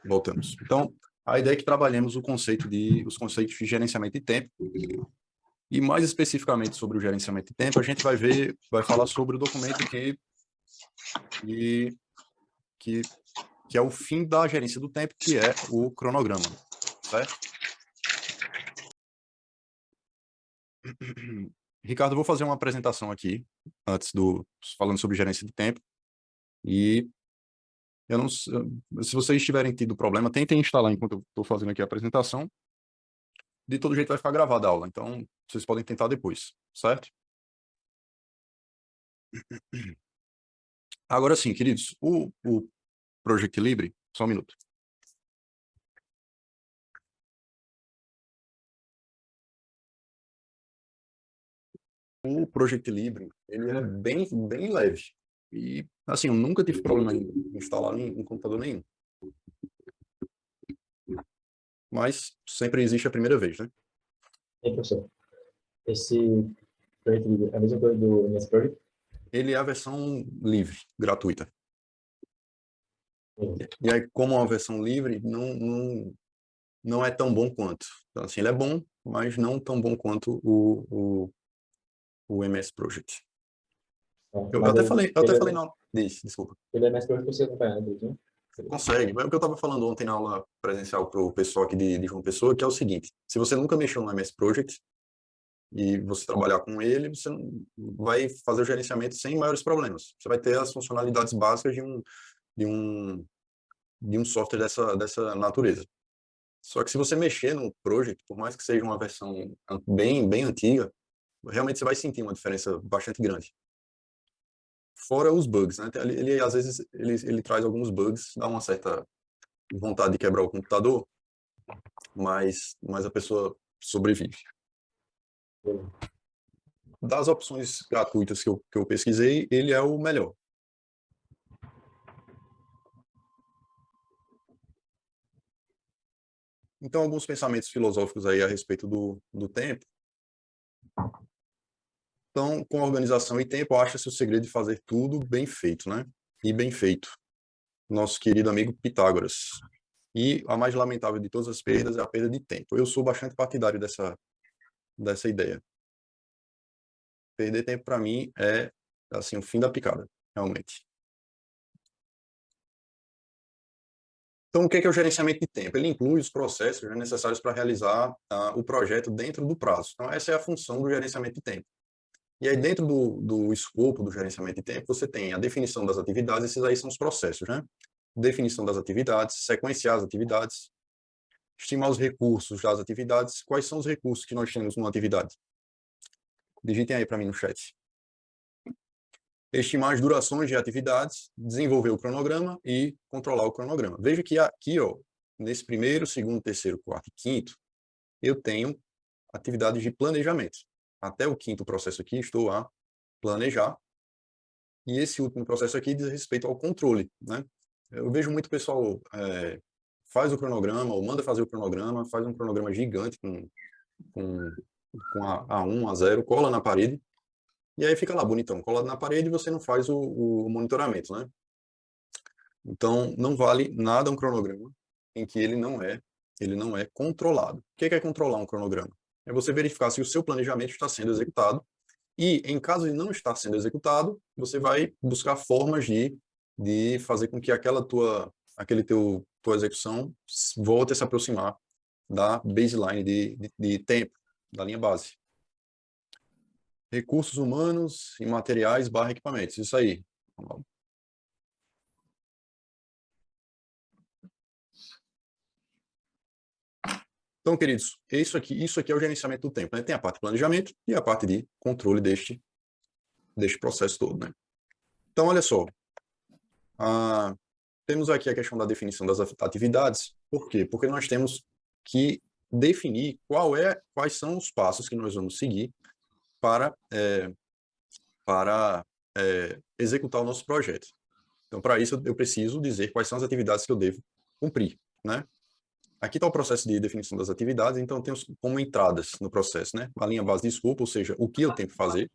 Voltamos. Então, a ideia é que trabalhemos os conceitos de gerenciamento de tempo, e mais especificamente sobre o gerenciamento de tempo, a gente vai falar sobre o documento que é o fim da gerência do tempo, que é o cronograma, certo? Ricardo, eu vou fazer uma apresentação aqui, falando sobre gerência de tempo, e eu não, se vocês tiverem tido problema, tentem instalar enquanto eu estou fazendo aqui a apresentação. De todo jeito vai ficar gravada a aula, então vocês podem tentar depois, certo? Agora sim, queridos, o Project Libre, só um minuto. O Project Libre, ele é bem leve. E, assim, eu nunca tive problema em instalar em computador nenhum. Mas sempre existe a primeira vez, né? E aí, professor, esse Project Libre é a mesma coisa do MS Project? Ele é a versão livre, gratuita. E aí, como é uma versão livre, não é tão bom quanto. Então, assim, ele é bom, mas não tão bom quanto o MS Project. Eu até falei não. Desculpa. Ele é MS Project você acompanhar, né? Consegue. Mas o que eu estava falando ontem na aula presencial para o pessoal aqui de João Pessoa, que é o seguinte: se você nunca mexeu no MS Project e você trabalhar com ele, você vai fazer o gerenciamento sem maiores problemas. Você vai ter as funcionalidades básicas de um software dessa natureza. Só que se você mexer no Project, por mais que seja uma versão bem antiga, realmente você vai sentir uma diferença bastante grande. Fora os bugs, né? Ele às vezes ele traz alguns bugs, dá uma certa vontade de quebrar o computador, mas a pessoa sobrevive. Das opções gratuitas que eu pesquisei, ele é o melhor. Então, alguns pensamentos filosóficos aí a respeito do tempo. Então, com organização e tempo, acha-se o segredo de fazer tudo bem feito, né? E bem feito. Nosso querido amigo Pitágoras. E a mais lamentável de todas as perdas é a perda de tempo. Eu sou bastante partidário dessa ideia. Perder tempo, para mim, é assim, o fim da picada, realmente. Então, o que é o gerenciamento de tempo? Ele inclui os processos necessários para realizar o projeto dentro do prazo. Então, essa é a função do gerenciamento de tempo. E aí, dentro do escopo do gerenciamento de tempo, você tem a definição das atividades, esses aí são os processos, né? Definição das atividades, sequenciar as atividades, estimar os recursos das atividades. Quais são os recursos que nós temos numa atividade? Digitem aí para mim no chat. Estimar as durações de atividades, desenvolver o cronograma e controlar o cronograma. Veja que aqui, ó, nesse primeiro, segundo, terceiro, quarto e quinto, eu tenho atividades de planejamento. Até o quinto processo aqui, estou a planejar. E esse último processo aqui diz respeito ao controle, né? Eu vejo muito pessoal faz o cronograma, ou manda fazer o cronograma, faz um cronograma gigante com A1, A0, cola na parede, e aí fica lá bonitão, colado na parede, e você não faz o monitoramento, né? Então, não vale nada um cronograma em que ele não é controlado. O que é controlar um cronograma? É você verificar se o seu planejamento está sendo executado, e em caso de não estar sendo executado, você vai buscar formas de fazer com que tua execução volte a se aproximar da baseline de tempo, da linha base. Recursos humanos e materiais / equipamentos, isso aí. Então, queridos, isso aqui é o gerenciamento do tempo, né? Tem a parte de planejamento e a parte de controle deste processo todo, né? Então, olha só. Temos aqui a questão da definição das atividades. Por quê? Porque nós temos que definir quais são os passos que nós vamos seguir para executar o nosso projeto. Então, para isso, eu preciso dizer quais são as atividades que eu devo cumprir, né? Aqui está o processo de definição das atividades, então temos como entradas no processo, né? A linha base de escopo, ou seja, o que eu tenho que fazer.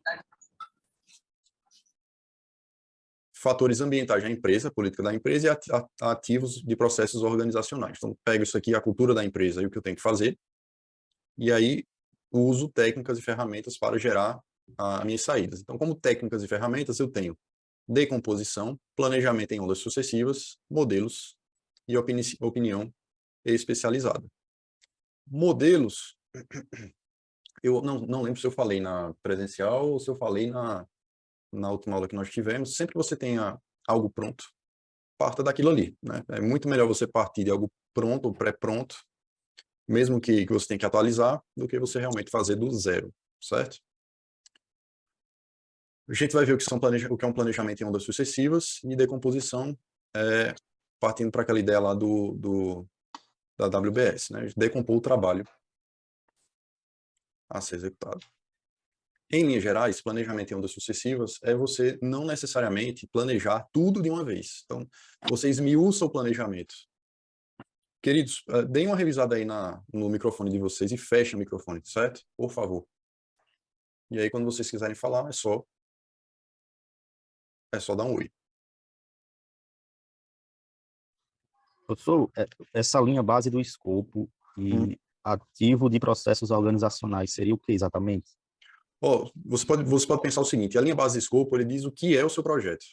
fatores ambientais da empresa, a política da empresa e ativos de processos organizacionais. Então, pego isso aqui, a cultura da empresa e o que eu tenho que fazer, e aí uso técnicas e ferramentas para gerar as minhas saídas. Então, como técnicas e ferramentas, eu tenho decomposição, planejamento em ondas sucessivas, modelos e opinião especializada. Modelos, eu não lembro se eu falei na presencial ou se eu falei na última aula que nós tivemos. Sempre que você tenha algo pronto, parta daquilo ali, né? É muito melhor você partir de algo pronto ou pré-pronto, mesmo que você tenha que atualizar, do que você realmente fazer do zero, certo? A gente vai ver o que é um planejamento em ondas sucessivas e decomposição, partindo para aquela ideia lá da WBS, né? Decompor o trabalho a ser executado. Em linhas gerais, planejamento em ondas sucessivas é você não necessariamente planejar tudo de uma vez. Então, você esmiuça o planejamento. Queridos, deem uma revisada aí no microfone de vocês e fechem o microfone, certo? Por favor. E aí, quando vocês quiserem falar, é só dar um oi. Professor, essa linha base do escopo e ativo de processos organizacionais seria o que exatamente? Você pode pensar o seguinte: a linha base de escopo, ele diz o que é o seu projeto,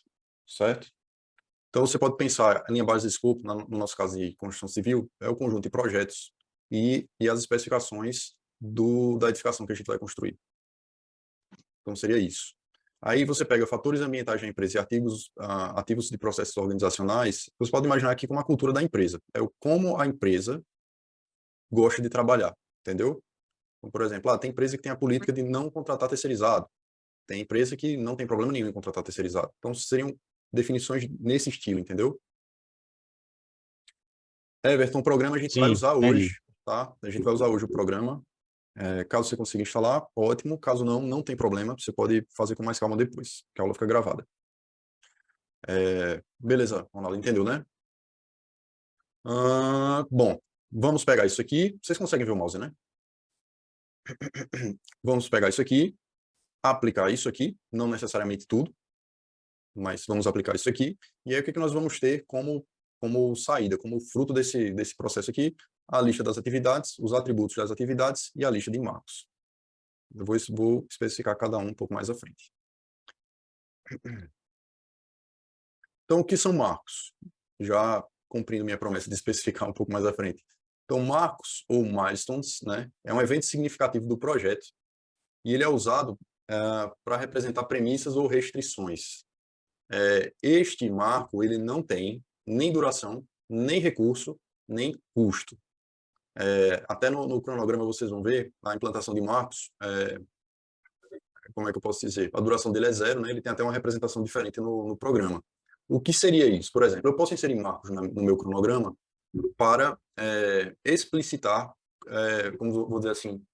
certo? Então, você pode pensar, a linha base de escopo, no nosso caso de construção civil, é o conjunto de projetos e as especificações da edificação que a gente vai construir. Então, seria isso. Aí você pega fatores ambientais da empresa e ativos de processos organizacionais, você pode imaginar aqui como a cultura da empresa. É como a empresa gosta de trabalhar, entendeu? Então, por exemplo, tem empresa que tem a política de não contratar terceirizado. Tem empresa que não tem problema nenhum em contratar terceirizado. Então, seriam definições nesse estilo, entendeu? Everton, o programa a gente vai Sim, usar entendi. hoje, tá? A gente vai usar hoje o programa. Caso você consiga instalar, ótimo. Caso não, não tem problema. Você pode fazer com mais calma depois, que a aula fica gravada. Beleza, Ronaldo, entendeu, né? Bom, vamos pegar isso aqui. Vocês conseguem ver o mouse, né? Vamos pegar isso aqui, aplicar isso aqui, não necessariamente tudo, mas vamos aplicar isso aqui. E aí, o que nós vamos ter como saída, como fruto desse processo aqui? A lista das atividades, os atributos das atividades e a lista de marcos. Eu vou especificar cada um pouco mais à frente. Então, o que são marcos? Já cumprindo minha promessa de especificar um pouco mais à frente. Então, marcos ou milestones, né, é um evento significativo do projeto e ele é usado para representar premissas ou restrições. Este marco ele não tem nem duração, nem recurso, nem custo. Até no cronograma vocês vão ver a implantação de marcos, como é que eu posso dizer? A duração dele é zero, né? Ele tem até uma representação diferente no programa. O que seria isso? Por exemplo, eu posso inserir marcos no meu cronograma para explicitar, como vou dizer assim,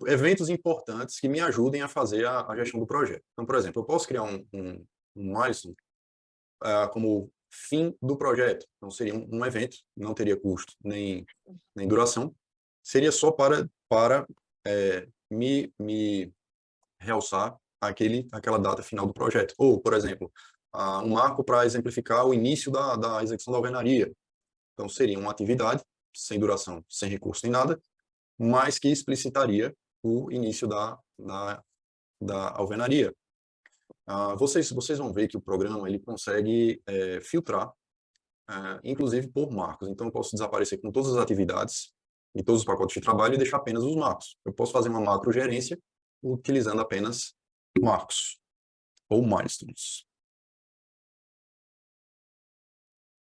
eventos importantes que me ajudem a fazer a gestão do projeto. Então, por exemplo, eu posso criar um milestone como fim do projeto. Então, seria um evento, não teria custo nem duração, seria só para me realçar aquela data final do projeto. Ou, por exemplo, um marco para exemplificar o início da execução da alvenaria. Então, seria uma atividade sem duração, sem recurso nem nada, mas que explicitaria o início da alvenaria. Vocês vão ver que o programa ele consegue filtrar, inclusive por marcos. Então, eu posso desaparecer com todas as atividades e todos os pacotes de trabalho e deixar apenas os marcos. Eu posso fazer uma macro gerência utilizando apenas marcos ou milestones.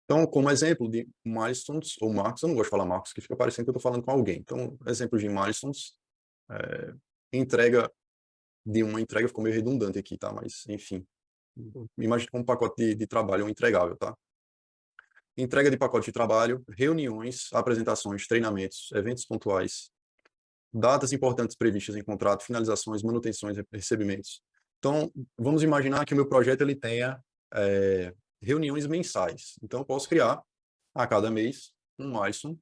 Então, como exemplo de milestones ou marcos, eu não gosto de falar marcos, que fica parecendo que eu estou falando com alguém. Então, exemplo de milestones, uma entrega ficou meio redundante aqui, tá? Mas, enfim, imagine como um pacote de trabalho, um entregável, tá? Entrega de pacote de trabalho, reuniões, apresentações, treinamentos, eventos pontuais, datas importantes previstas em contrato, finalizações, manutenções, recebimentos. Então, vamos imaginar que o meu projeto ele tenha reuniões mensais. Então, eu posso criar a cada mês um milestone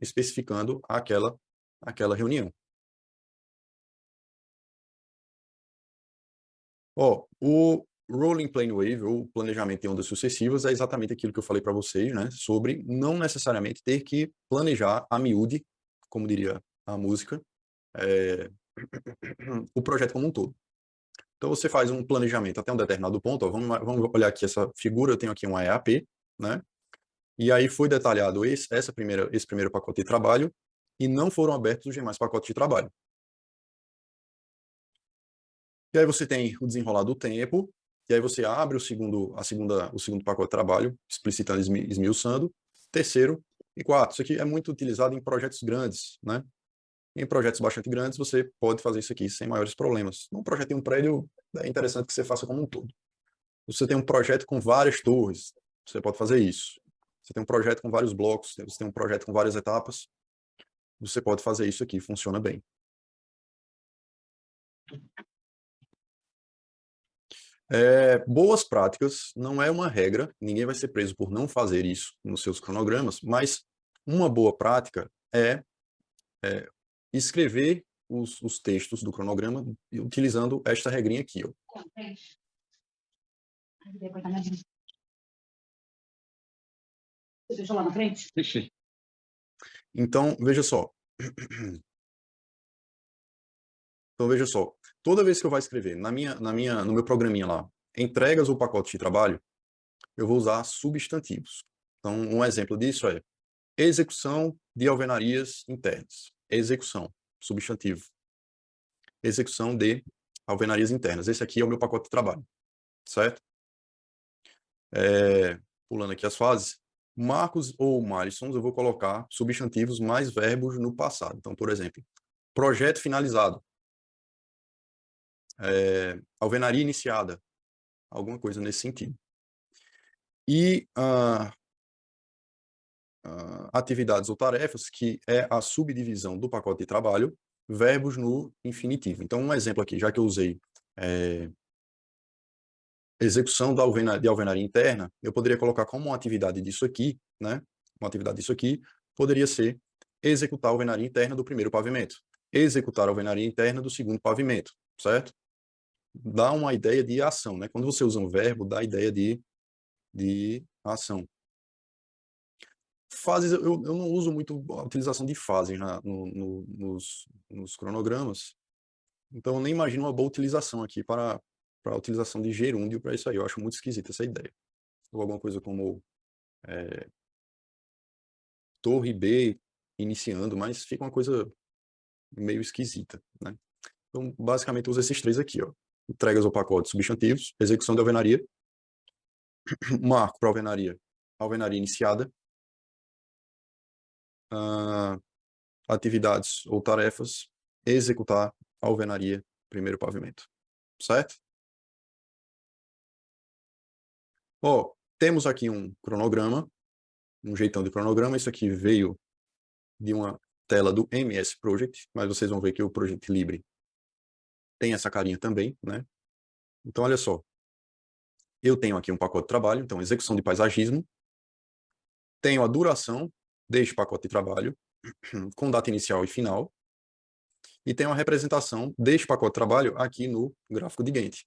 especificando aquela reunião. Ó, o Rolling Plane Wave, ou planejamento em ondas sucessivas, é exatamente aquilo que eu falei para vocês, né? Sobre não necessariamente ter que planejar a miúde, como diria a música, o projeto como um todo. Então, você faz um planejamento até um determinado ponto. Ó, vamos olhar aqui essa figura. Eu tenho aqui uma EAP, né? E aí foi detalhado esse primeiro pacote de trabalho e não foram abertos os demais pacotes de trabalho. E aí você tem o desenrolar do tempo, e aí você abre o segundo pacote de trabalho, explicitando, esmiuçando, terceiro e quarto. Isso aqui é muito utilizado em projetos grandes, né? Em projetos bastante grandes, você pode fazer isso aqui sem maiores problemas. Num projeto em um prédio, é interessante que você faça como um todo. Você tem um projeto com várias torres, você pode fazer isso. Você tem um projeto com vários blocos, você tem um projeto com várias etapas, você pode fazer isso aqui, funciona bem. Boas práticas não é uma regra, ninguém vai ser preso por não fazer isso nos seus cronogramas, mas uma boa prática é escrever os textos do cronograma utilizando esta regrinha aqui. Ó. Você deixou lá na frente? Deixei. Então, veja só. Então, veja só. Toda vez que eu vou escrever no meu programinha lá, entregas ou pacote de trabalho, eu vou usar substantivos. Então, um exemplo disso é execução de alvenarias internas. Execução, substantivo. Execução de alvenarias internas. Esse aqui é o meu pacote de trabalho, certo? Pulando aqui as fases. Marcos ou Malissons, eu vou colocar substantivos mais verbos no passado. Então, por exemplo, projeto finalizado. Alvenaria iniciada. Alguma coisa nesse sentido. E atividades ou tarefas, que é a subdivisão do pacote de trabalho, verbos no infinitivo. Então, um exemplo aqui, já que eu usei execução de alvenaria interna, eu poderia colocar como uma atividade disso aqui, né? Uma atividade disso aqui poderia ser executar a alvenaria interna do primeiro pavimento, executar a alvenaria interna do segundo pavimento, certo? Dá uma ideia de ação, né? Quando você usa um verbo, dá a ideia de ação. Fases, eu não uso muito a utilização de fases nos cronogramas, então eu nem imagino uma boa utilização aqui para a utilização de gerúndio para isso aí. Eu acho muito esquisita essa ideia. Ou alguma coisa como torre B iniciando, mas fica uma coisa meio esquisita, né? Então, basicamente, usa esses três aqui, ó. Entregas ao pacote substantivos, execução de alvenaria, marco para alvenaria, alvenaria iniciada, atividades ou tarefas, executar a alvenaria, primeiro pavimento, certo? Ó, temos aqui um cronograma, um jeitão de cronograma. Isso aqui veio de uma tela do MS Project, mas vocês vão ver que o Project Libre tem essa carinha também, né? Então, olha só. Eu tenho aqui um pacote de trabalho, então, execução de paisagismo. Tenho a duração deste pacote de trabalho, com data inicial e final. E tenho a representação deste pacote de trabalho aqui no gráfico de Gantt.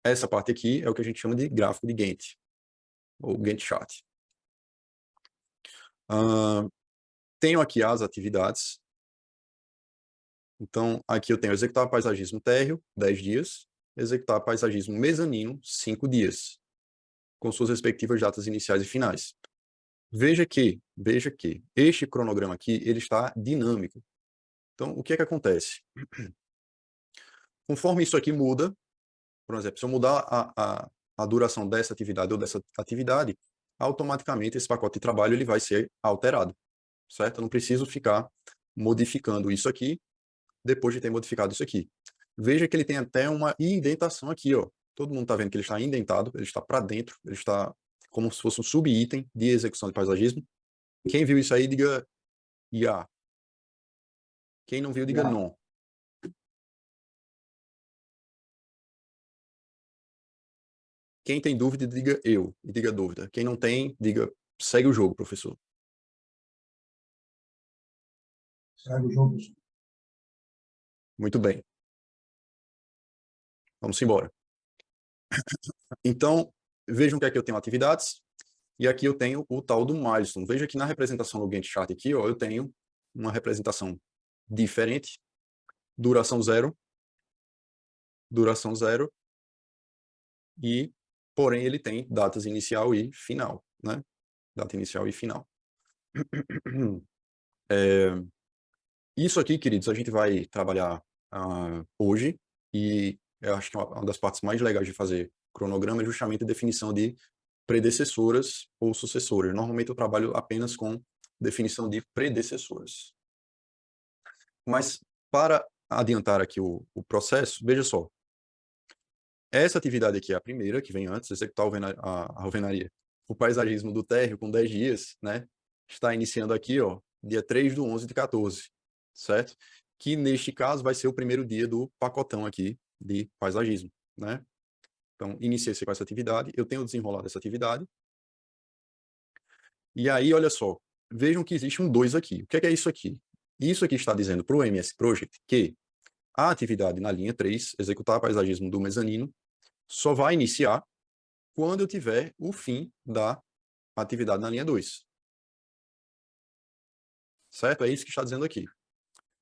Essa parte aqui é o que a gente chama de gráfico de Gantt, ou Gantt chart. Tenho aqui as atividades. Então, aqui eu tenho executar paisagismo térreo, 10 dias. Executar paisagismo mezanino, 5 dias. Com suas respectivas datas iniciais e finais. Veja que este cronograma aqui, ele está dinâmico. Então, o que é que acontece? Conforme isso aqui muda, por exemplo, se eu mudar a duração dessa atividade ou dessa atividade, automaticamente esse pacote de trabalho ele vai ser alterado, certo? Eu não preciso ficar modificando isso aqui depois de ter modificado isso aqui. Veja que ele tem até uma indentação aqui, ó. Todo mundo está vendo que ele está indentado, ele está para dentro, ele está como se fosse um subitem de execução de paisagismo. Quem viu isso aí, diga "Ya". Quem não viu, diga "não". Quem tem dúvida, diga "eu", e diga "dúvida". Quem não tem, diga "segue o jogo, professor". Segue o jogo. Muito bem. Vamos embora. Então, vejam que aqui eu tenho atividades e aqui eu tenho o tal do milestone. Veja que na representação do Gantt chart aqui, ó, eu tenho uma representação diferente, duração zero, e, porém, ele tem datas inicial e final, né? Data inicial e final. Isso aqui, queridos, a gente vai trabalhar hoje, e eu acho que uma das partes mais legais de fazer cronograma é justamente a definição de predecessoras ou sucessoras. Normalmente eu trabalho apenas com definição de predecessoras. Mas, para adiantar aqui o processo, veja só. Essa atividade aqui é a primeira, que vem antes, executar a alvenaria. O paisagismo do térreo, com 10 dias, né? Está iniciando aqui, ó, dia 3/11/14, certo? Que, neste caso, vai ser o primeiro dia do pacotão aqui de paisagismo, né? Então, iniciei-se com essa atividade, eu tenho desenrolado essa atividade. E aí, olha só, vejam que existe um 2 aqui. O que é isso aqui? Isso aqui está dizendo para o MS Project que a atividade na linha 3, executar paisagismo do mezanino, só vai iniciar quando eu tiver o fim da atividade na linha 2. Certo? É isso que está dizendo aqui.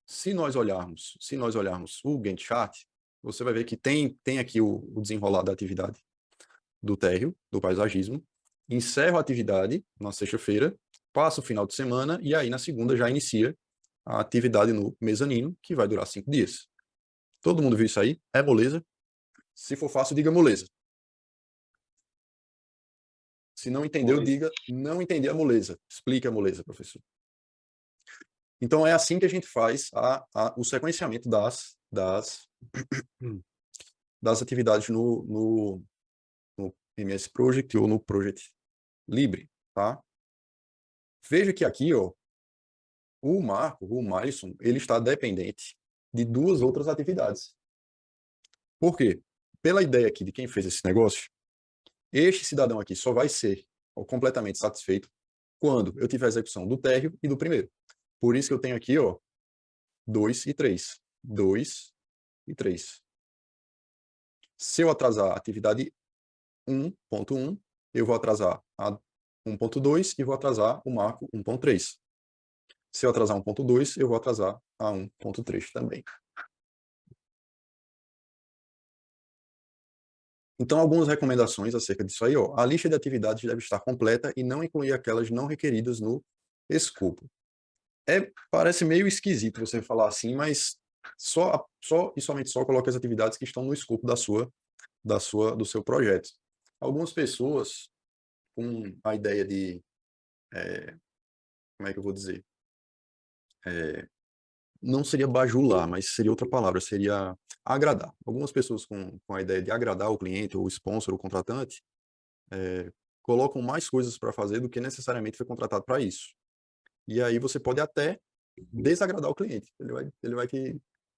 Se nós olharmos o Gantt chart, você vai ver que tem aqui o desenrolar da atividade do térreo, do paisagismo. Encerro a atividade na sexta-feira, passo o final de semana e aí na segunda já inicia a atividade no mezanino, que vai durar 5 dias. Todo mundo viu isso aí? É moleza? Se for fácil, diga moleza. Se não entendeu, Moleza. diga não entendi a moleza. Explique a moleza, professor. Então, é assim que a gente faz o sequenciamento das atividades no MS Project ou no Project Libre, tá? Veja que aqui, ó, o milestone, ele está dependente de 2 outras atividades. Por quê? Pela ideia aqui de quem fez esse negócio, este cidadão aqui só vai ser completamente satisfeito quando eu tiver a execução do térreo e do primeiro. Por isso que eu tenho aqui, ó, 2 e 3. 2 e 3. Se eu atrasar a atividade 1.1, eu vou atrasar a 1.2 e vou atrasar o marco 1.3. Se eu atrasar 1.2, eu vou atrasar a 1.3 também. Então, algumas recomendações acerca disso aí, ó. A lista de atividades deve estar completa e não incluir aquelas não requeridas no escopo. Parece meio esquisito você falar assim, mas só e somente só coloque as atividades que estão no escopo do seu projeto. Algumas pessoas com a ideia de, como é que eu vou dizer? Não seria bajular, mas seria outra palavra, seria agradar. Algumas pessoas com a ideia de agradar o cliente, ou o sponsor, ou o contratante, colocam mais coisas para fazer do que necessariamente foi contratado para isso. E aí você pode até desagradar o cliente.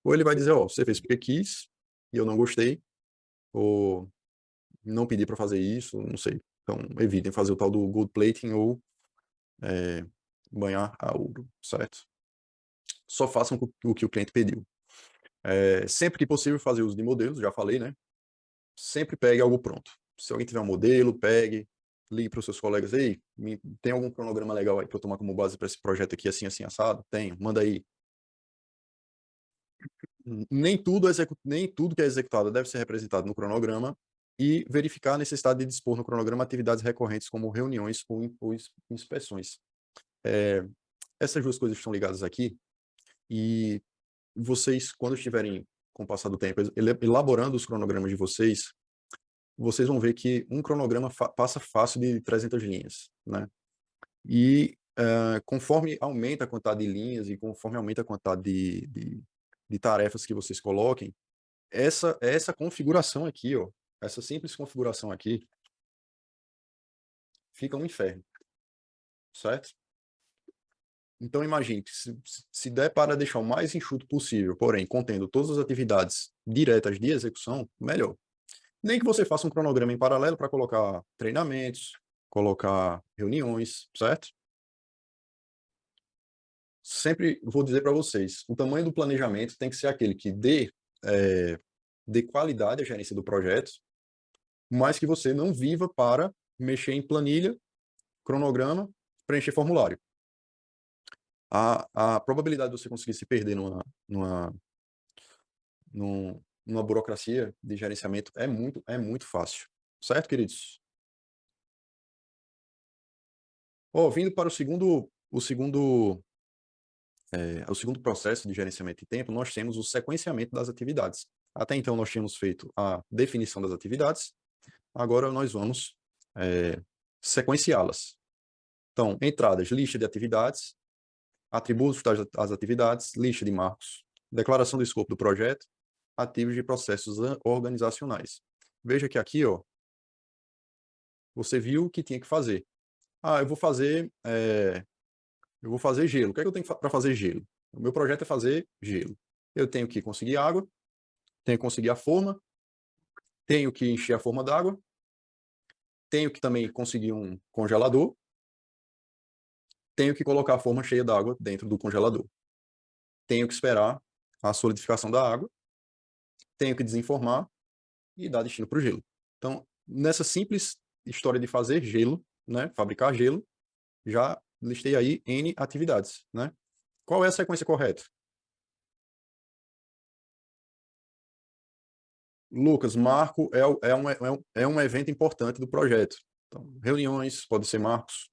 Ou ele vai dizer, ó, você fez porque quis e eu não gostei, ou não pedi para fazer isso, não sei. Então, evitem fazer o tal do gold plating ou banhar a ouro, certo? Só façam o que o cliente pediu. Sempre que possível, fazer uso de modelos, já falei, né? Sempre pegue algo pronto. Se alguém tiver um modelo, pegue, ligue para os seus colegas, ei, tem algum cronograma legal aí para eu tomar como base para esse projeto aqui, assim, assim, assado? Tenho, manda aí. Nem tudo que é executado deve ser representado no cronograma, e verificar a necessidade de dispor no cronograma atividades recorrentes como reuniões ou inspeções. Essas 2 coisas estão ligadas aqui, e vocês, quando estiverem, com o passar do tempo, elaborando os cronogramas de vocês vão ver que um cronograma passa fácil de 300 linhas, né? E conforme aumenta a quantidade de linhas e conforme aumenta a quantidade de tarefas que vocês coloquem, essa configuração aqui, ó, essa simples configuração aqui, fica um inferno, certo? Então, imagine que se der para deixar o mais enxuto possível, porém, contendo todas as atividades diretas de execução, melhor. Nem que você faça um cronograma em paralelo para colocar treinamentos, colocar reuniões, certo? Sempre vou dizer para vocês, o tamanho do planejamento tem que ser aquele que dê dê qualidade à gerência do projeto, mas que você não viva para mexer em planilha, cronograma, preencher formulário. A probabilidade de você conseguir se perder numa burocracia de gerenciamento é muito fácil. Certo, queridos? Vindo para o segundo processo de gerenciamento de tempo, nós temos o sequenciamento das atividades. Até então, nós tínhamos feito a definição das atividades, agora nós vamos sequenciá-las. Então, entradas, lista de atividades, atributos das atividades, lista de marcos, declaração do escopo do projeto, ativos de processos organizacionais. Veja que aqui, você viu o que tinha que fazer. Eu vou fazer gelo. O que é que eu tenho para fazer gelo? O meu projeto é fazer gelo. Eu tenho que conseguir água, tenho que conseguir a forma, tenho que encher a forma d'água, tenho que também conseguir um congelador, tenho que colocar a forma cheia d'água dentro do congelador. Tenho que esperar a solidificação da água, tenho que desenformar e dar destino para o gelo. Então, nessa simples história de fazer gelo, né, fabricar gelo, já listei aí N atividades, né? Qual é a sequência correta? Lucas, marco é um evento importante do projeto. Então, reuniões pode ser marcos,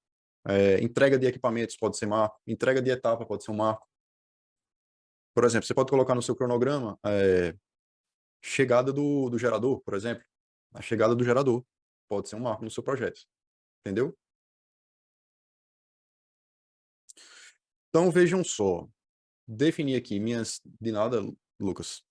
entrega de equipamentos pode ser marco, entrega de etapa pode ser um marco. Por exemplo, você pode colocar no seu cronograma chegada do gerador, por exemplo. A chegada do gerador pode ser um marco no seu projeto. Entendeu? Então, vejam só. Definir aqui minhas... De nada, Lucas.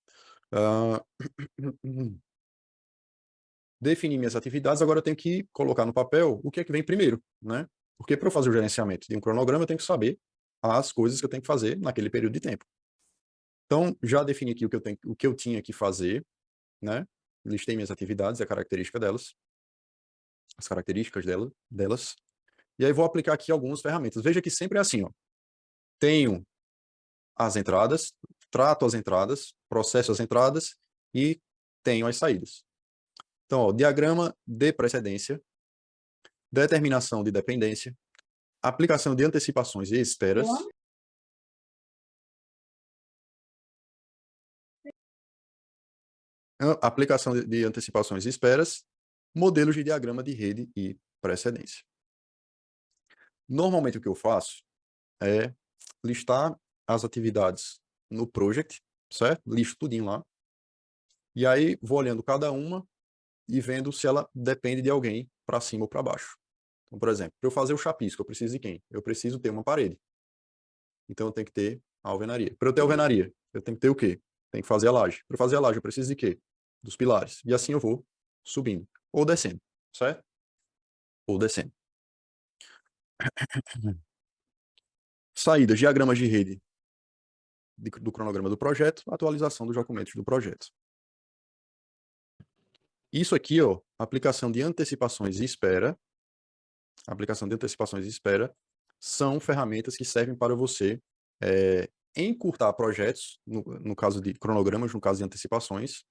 Definir minhas atividades, agora eu tenho que colocar no papel o que é que vem primeiro, né? Porque para eu fazer o gerenciamento de um cronograma, eu tenho que saber as coisas que eu tenho que fazer naquele período de tempo. Então, já defini aqui o que eu tinha que fazer, né? Listei minhas atividades, a característica delas, as características delas. E aí vou aplicar aqui algumas ferramentas. Veja que sempre é assim, ó. Tenho as entradas, trato as entradas, processo as entradas e tenho as saídas. Então, ó, diagrama de precedência, determinação de dependência, aplicação de antecipações e esperas, aplicação de antecipações e esperas, modelos de diagrama de rede e precedência. Normalmente o que eu faço é listar as atividades no project, certo? Listo tudinho lá. E aí vou olhando cada uma e vendo se ela depende de alguém para cima ou para baixo. Então, por exemplo, para eu fazer o chapisco, eu preciso de quem? Eu preciso ter uma parede. Então eu tenho que ter a alvenaria. Para eu ter a alvenaria, eu tenho que ter o quê? Tenho que fazer a laje. Para fazer a laje, eu preciso de quê? Dos pilares. E assim eu vou subindo ou descendo, certo? Ou descendo. Saídas, diagramas de rede do cronograma do projeto, atualização dos documentos do projeto. Isso aqui, ó, aplicação de antecipações e espera, são ferramentas que servem para você encurtar projetos, no caso de cronogramas, no caso de antecipações,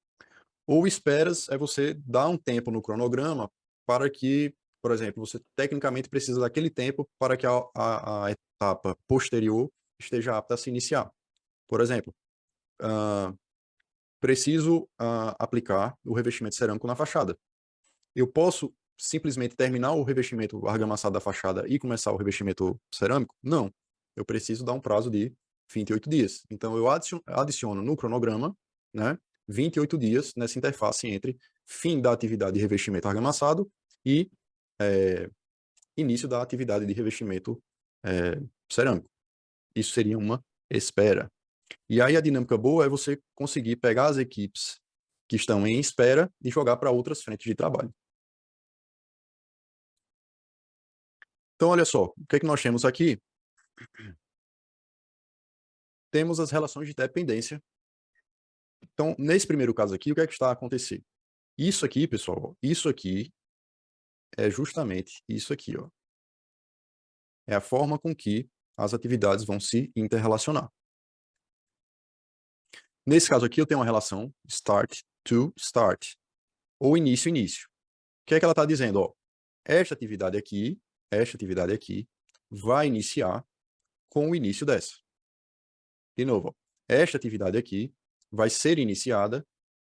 ou esperas é você dar um tempo no cronograma para que, por exemplo, você tecnicamente precisa daquele tempo para que a etapa posterior esteja apta a se iniciar. Por exemplo, preciso aplicar o revestimento cerâmico na fachada. Eu posso simplesmente terminar o revestimento argamassado da fachada e começar o revestimento cerâmico? Não. Eu preciso dar um prazo de 28 dias. Então, eu adiciono no cronograma, né, 28 dias nessa interface entre fim da atividade de revestimento argamassado e início da atividade de revestimento cerâmico. Isso seria uma espera. E aí a dinâmica boa é você conseguir pegar as equipes que estão em espera e jogar para outras frentes de trabalho. Então, olha só, o que é que nós temos aqui? Temos as relações de dependência. Então, nesse primeiro caso aqui, o que é que está a acontecer? Isso aqui, pessoal, isso aqui é justamente isso aqui, ó. É a forma com que as atividades vão se interrelacionar. Nesse caso aqui, eu tenho uma relação start to start, ou início, início. O que é que ela está dizendo? Ó, esta atividade aqui vai iniciar com o início dessa. De novo, ó, esta atividade aqui vai ser iniciada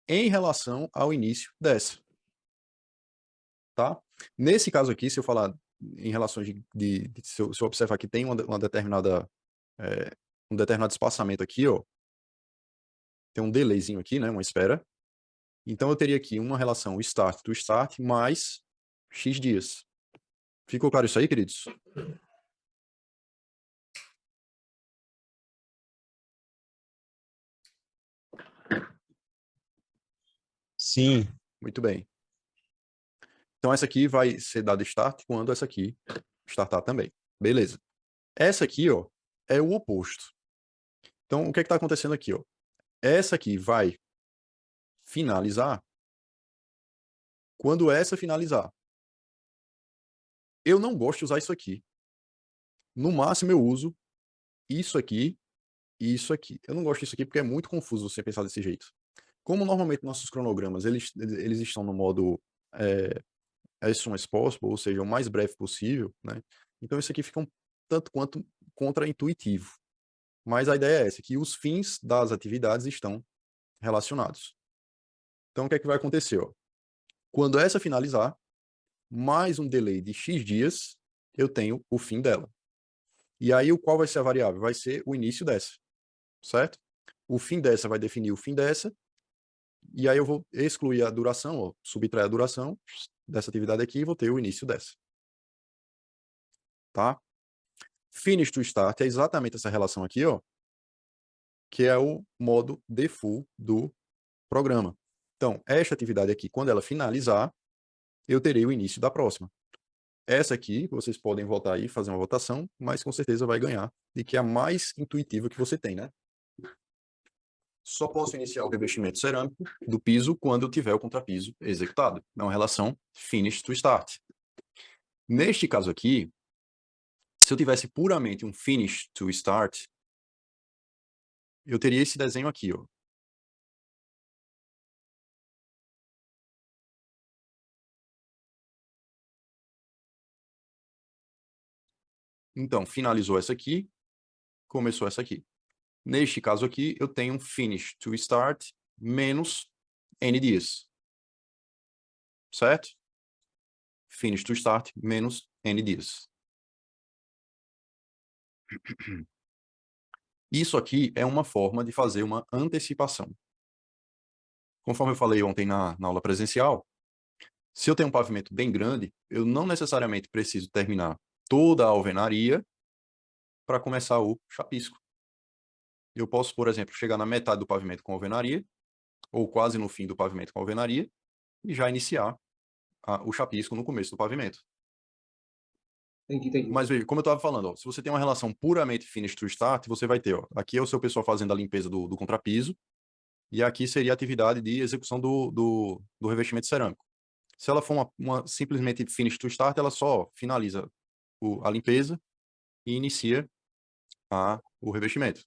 em relação ao início dessa. Tá? Nesse caso aqui, se eu falar em relações se eu observar que tem uma determinada, um determinado espaçamento aqui, ó, tem um delayzinho aqui, né, uma espera. Então, eu teria aqui uma relação start to start mais X dias. Ficou claro isso aí, queridos? Sim. Muito bem. Então, essa aqui vai ser dada start quando essa aqui startar também. Beleza. Essa aqui, ó, é o oposto. Então, o que é que está acontecendo aqui, ó? Essa aqui vai finalizar quando essa finalizar. Eu não gosto de usar isso aqui. No máximo, eu uso isso aqui e isso aqui. Eu não gosto disso aqui porque é muito confuso você pensar desse jeito. Como normalmente nossos cronogramas eles estão no modo as soon as possible, ou seja, o mais breve possível, né? Então isso aqui fica um tanto quanto contra-intuitivo. Mas a ideia é essa, que os fins das atividades estão relacionados. Então o que é que vai acontecer? Ó? Quando essa finalizar, mais um delay de X dias, eu tenho o fim dela. E aí qual vai ser a variável? Vai ser o início dessa, certo? O fim dessa vai definir o fim dessa, e aí eu vou excluir a duração, ó, subtrair a duração dessa atividade aqui e vou ter o início dessa. Tá? Finish to start é exatamente essa relação aqui, ó, que é o modo default do programa. Então, esta atividade aqui, quando ela finalizar, eu terei o início da próxima. Essa aqui, vocês podem votar aí, fazer uma votação, mas com certeza vai ganhar, e que é a mais intuitiva que você tem, né? Só posso iniciar o revestimento cerâmico do piso quando eu tiver o contrapiso executado. É uma relação finish to start. Neste caso aqui, se eu tivesse puramente um finish to start, eu teria esse desenho aqui, ó. Então, finalizou essa aqui, começou essa aqui. Neste caso aqui, eu tenho um finish to start menos N dias. Certo? Finish to start menos N dias. Isso aqui é uma forma de fazer uma antecipação. Conforme eu falei ontem na aula presencial, se eu tenho um pavimento bem grande, eu não necessariamente preciso terminar toda a alvenaria para começar o chapisco. Eu posso, por exemplo, chegar na metade do pavimento com alvenaria, ou quase no fim do pavimento com alvenaria, e já iniciar o chapisco no começo do pavimento. Entendi. Mas veja, como eu estava falando, ó, se você tem uma relação puramente finish to start, você vai ter, ó, aqui é o seu pessoal fazendo a limpeza do contrapiso, e aqui seria a atividade de execução do revestimento cerâmico. Se ela for uma simplesmente finish to start, ela só finaliza a limpeza e inicia o revestimento.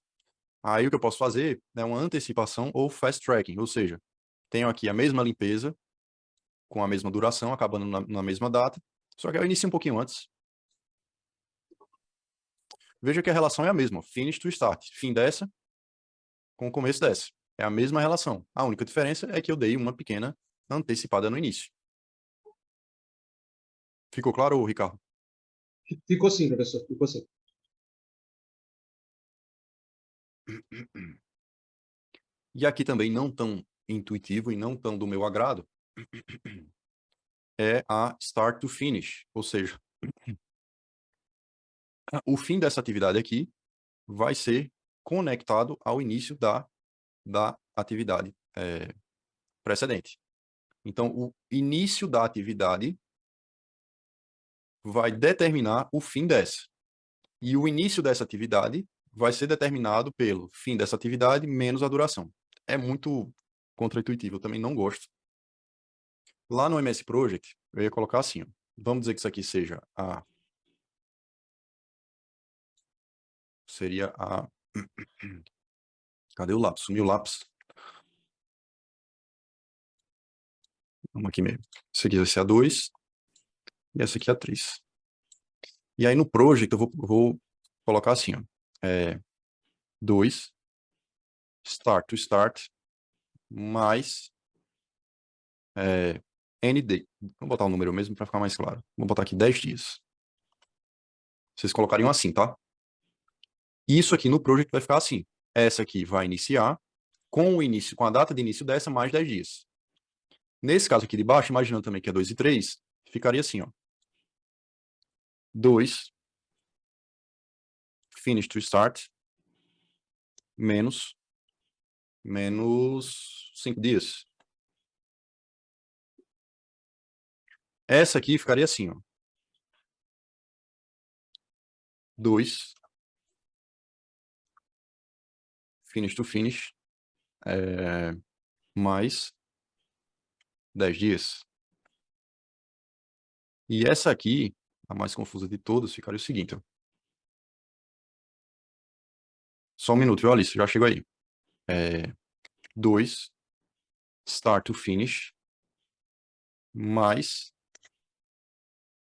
Aí o que eu posso fazer é uma antecipação ou fast tracking, ou seja, tenho aqui a mesma limpeza, com a mesma duração, acabando na mesma data, só que eu inicio um pouquinho antes. Veja que a relação é a mesma, finish to start, fim dessa com o começo dessa. É a mesma relação. A única diferença é que eu dei uma pequena antecipada no início. Ficou claro, Ricardo? Ficou sim, professor, ficou sim. E aqui também não tão intuitivo e não tão do meu agrado é a start to finish, ou seja, o fim dessa atividade aqui vai ser conectado ao início da atividade precedente. Então, o início da atividade vai determinar o fim dessa. E o início dessa atividade vai ser determinado pelo fim dessa atividade menos a duração. É muito contra-intuitivo, eu também não gosto. Lá no MS Project, eu ia colocar assim, ó. Vamos dizer que isso aqui seja seria a... Cadê o lápis? Sumiu o lápis. Vamos aqui mesmo. Essa aqui vai ser a 2 e essa aqui é a 3. E aí no project eu vou colocar assim, ó. 2 start to start mais ND. Vou botar o número mesmo para ficar mais claro. Vou botar aqui 10 dias. Vocês colocariam assim, tá? Isso aqui no project vai ficar assim. Essa aqui vai iniciar com a data de início dessa mais 10 dias. Nesse caso aqui de baixo, imaginando também que é 2 e 3, ficaria assim, ó. 2 finish to start menos 5 dias. Essa aqui ficaria assim, ó. 2 finish to finish mais 10 dias. E essa aqui, a mais confusa de todas, ficaria o seguinte, ó. Só um minuto, viu, Alice? Já chego aí. 2 start to finish mais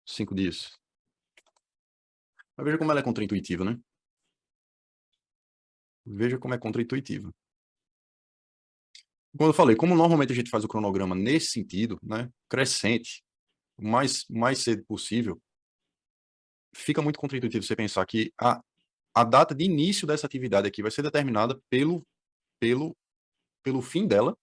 5 dias. Mas veja como ela é contraintuitiva, né? Veja como é contraintuitiva. Quando eu falei, como normalmente a gente faz o cronograma nesse sentido, né, crescente, o mais cedo possível, fica muito contraintuitivo você pensar que a data de início dessa atividade aqui vai ser determinada pelo fim dela.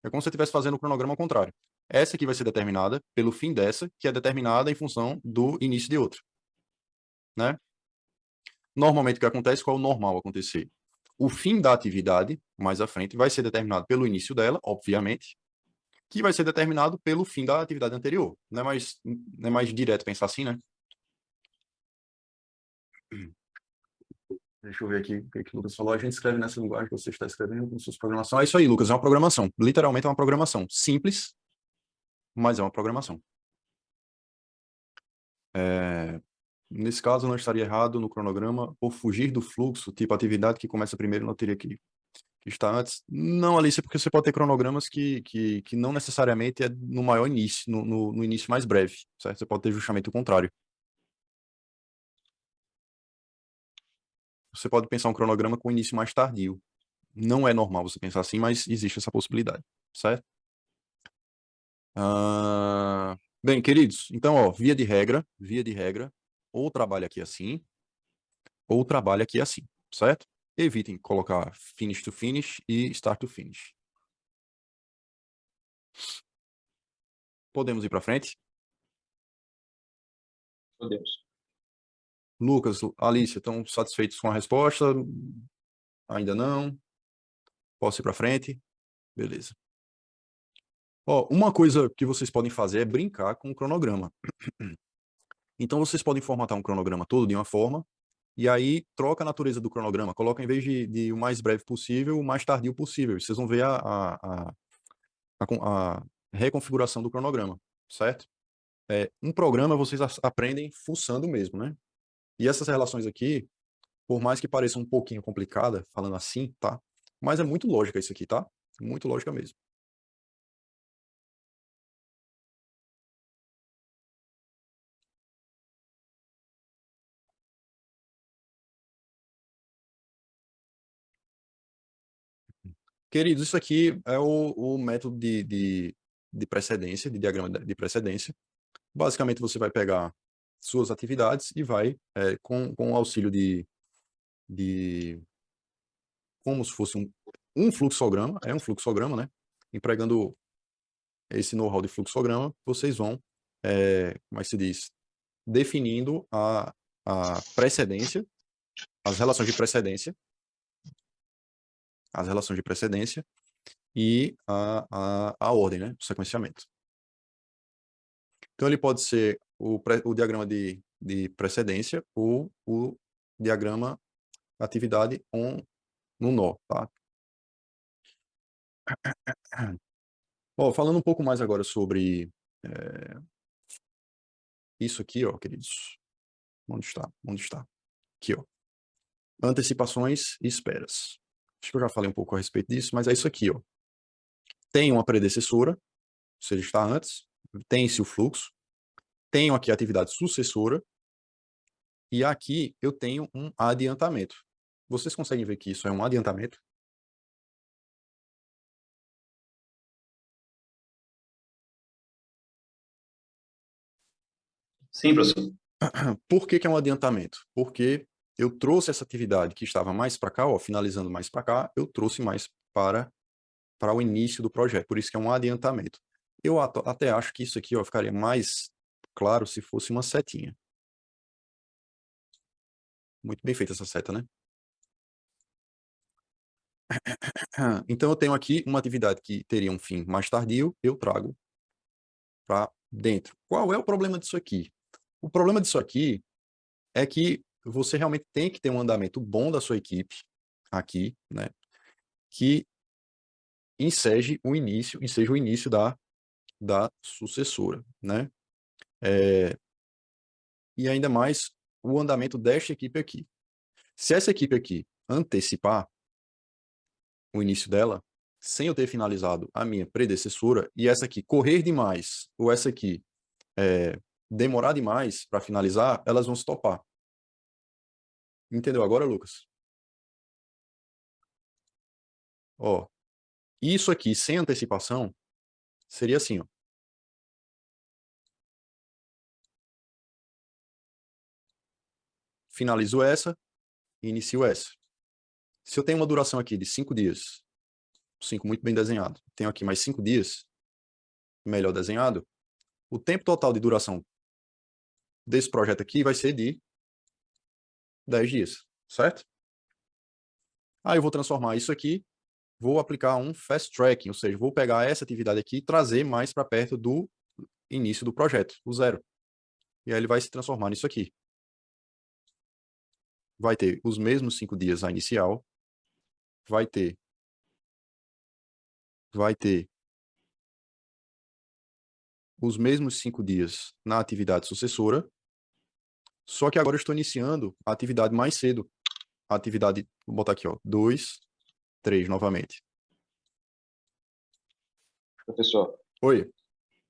É como se você estivesse fazendo o cronograma ao contrário. Essa aqui vai ser determinada pelo fim dessa, que é determinada em função do início de outra, né? Normalmente o que acontece, qual é o normal acontecer? O fim da atividade, mais à frente, vai ser determinado pelo início dela, obviamente, que vai ser determinado pelo fim da atividade anterior. Não é mais direto pensar assim, né? Deixa eu ver aqui o que o Lucas falou. A gente escreve nessa linguagem que você está escrevendo com suas programação. É isso aí, Lucas, é uma programação. Literalmente é uma programação. Simples, mas é uma programação. Nesse caso, não estaria errado no cronograma por fugir do fluxo, tipo atividade que começa primeiro não teria que estar antes. Não, Alice, porque você pode ter cronogramas que não necessariamente é no maior início, no início mais breve, certo? Você pode ter justamente o contrário. Você pode pensar um cronograma com início mais tardio. Não é normal você pensar assim, mas existe essa possibilidade, certo? Bem, queridos, então, ó, via de regra, ou trabalha aqui assim, ou trabalha aqui assim, certo? Evitem colocar finish to finish e start to finish. Podemos ir para frente? Podemos. Lucas, Alice, estão satisfeitos com a resposta? Ainda não? Posso ir para frente? Beleza. Ó, uma coisa que vocês podem fazer é brincar com o cronograma. Então, vocês podem formatar um cronograma todo de uma forma, e aí troca a natureza do cronograma. Coloca, em vez de o mais breve possível, o mais tardio possível. Vocês vão ver a reconfiguração do cronograma, certo? Um programa vocês aprendem fuçando mesmo, né? E essas relações aqui, por mais que pareça um pouquinho complicada, falando assim, tá? Mas é muito lógica isso aqui, tá? Muito lógica mesmo. Queridos, isso aqui é o método de precedência, de diagrama de precedência. Basicamente, você vai pegar suas atividades e vai, com o auxílio de como se fosse um fluxograma, é um fluxograma, né? Empregando esse know-how de fluxograma, vocês vão, como é que se diz? Definindo a precedência, as relações de precedência e a ordem, né? O sequenciamento. Então, ele pode ser o diagrama de precedência ou o diagrama atividade no nó, tá? Ó, falando um pouco mais agora sobre isso aqui, ó, queridos. Onde está? Onde está? Aqui, ó. Antecipações e esperas. Acho que eu já falei um pouco a respeito disso, mas é isso aqui, ó. Tem uma predecessora, seja, está antes, tem-se o fluxo, tenho aqui a atividade sucessora, e aqui eu tenho um adiantamento. Vocês conseguem ver que isso é um adiantamento? Sim, professor. Por que que é um adiantamento? Porque eu trouxe essa atividade que estava mais para cá, ó, finalizando mais para cá, eu trouxe mais para o início do projeto. Por isso que é um adiantamento. Eu até acho que isso aqui, ó, ficaria mais claro se fosse uma setinha. Muito bem feita essa seta, né? Então, eu tenho aqui uma atividade que teria um fim mais tardio, eu trago para dentro. Qual é o problema disso aqui? O problema disso aqui é que você realmente tem que ter um andamento bom da sua equipe aqui, né? Que enseje o início da sucessora, né? E ainda mais o andamento desta equipe aqui. Se essa equipe aqui antecipar o início dela, sem eu ter finalizado a minha predecessora, e essa aqui correr demais, ou essa aqui demorar demais para finalizar, elas vão se topar. Entendeu agora, Lucas? Ó, isso aqui sem antecipação seria assim, ó. Finalizo essa e inicio essa. Se eu tenho uma duração aqui de 5 dias, 5 muito bem desenhado, tenho aqui mais 5 dias, melhor desenhado, o tempo total de duração desse projeto aqui vai ser de 10 dias, certo? Aí eu vou transformar isso aqui, vou aplicar um fast tracking, ou seja, vou pegar essa atividade aqui e trazer mais para perto do início do projeto, o 0. E aí ele vai se transformar nisso aqui. Vai ter os mesmos 5 dias a inicial, vai ter os mesmos 5 dias na atividade sucessora, só que agora eu estou iniciando a atividade mais cedo. A atividade, vou botar aqui, ó, 2, 3 novamente. Professor, Oi,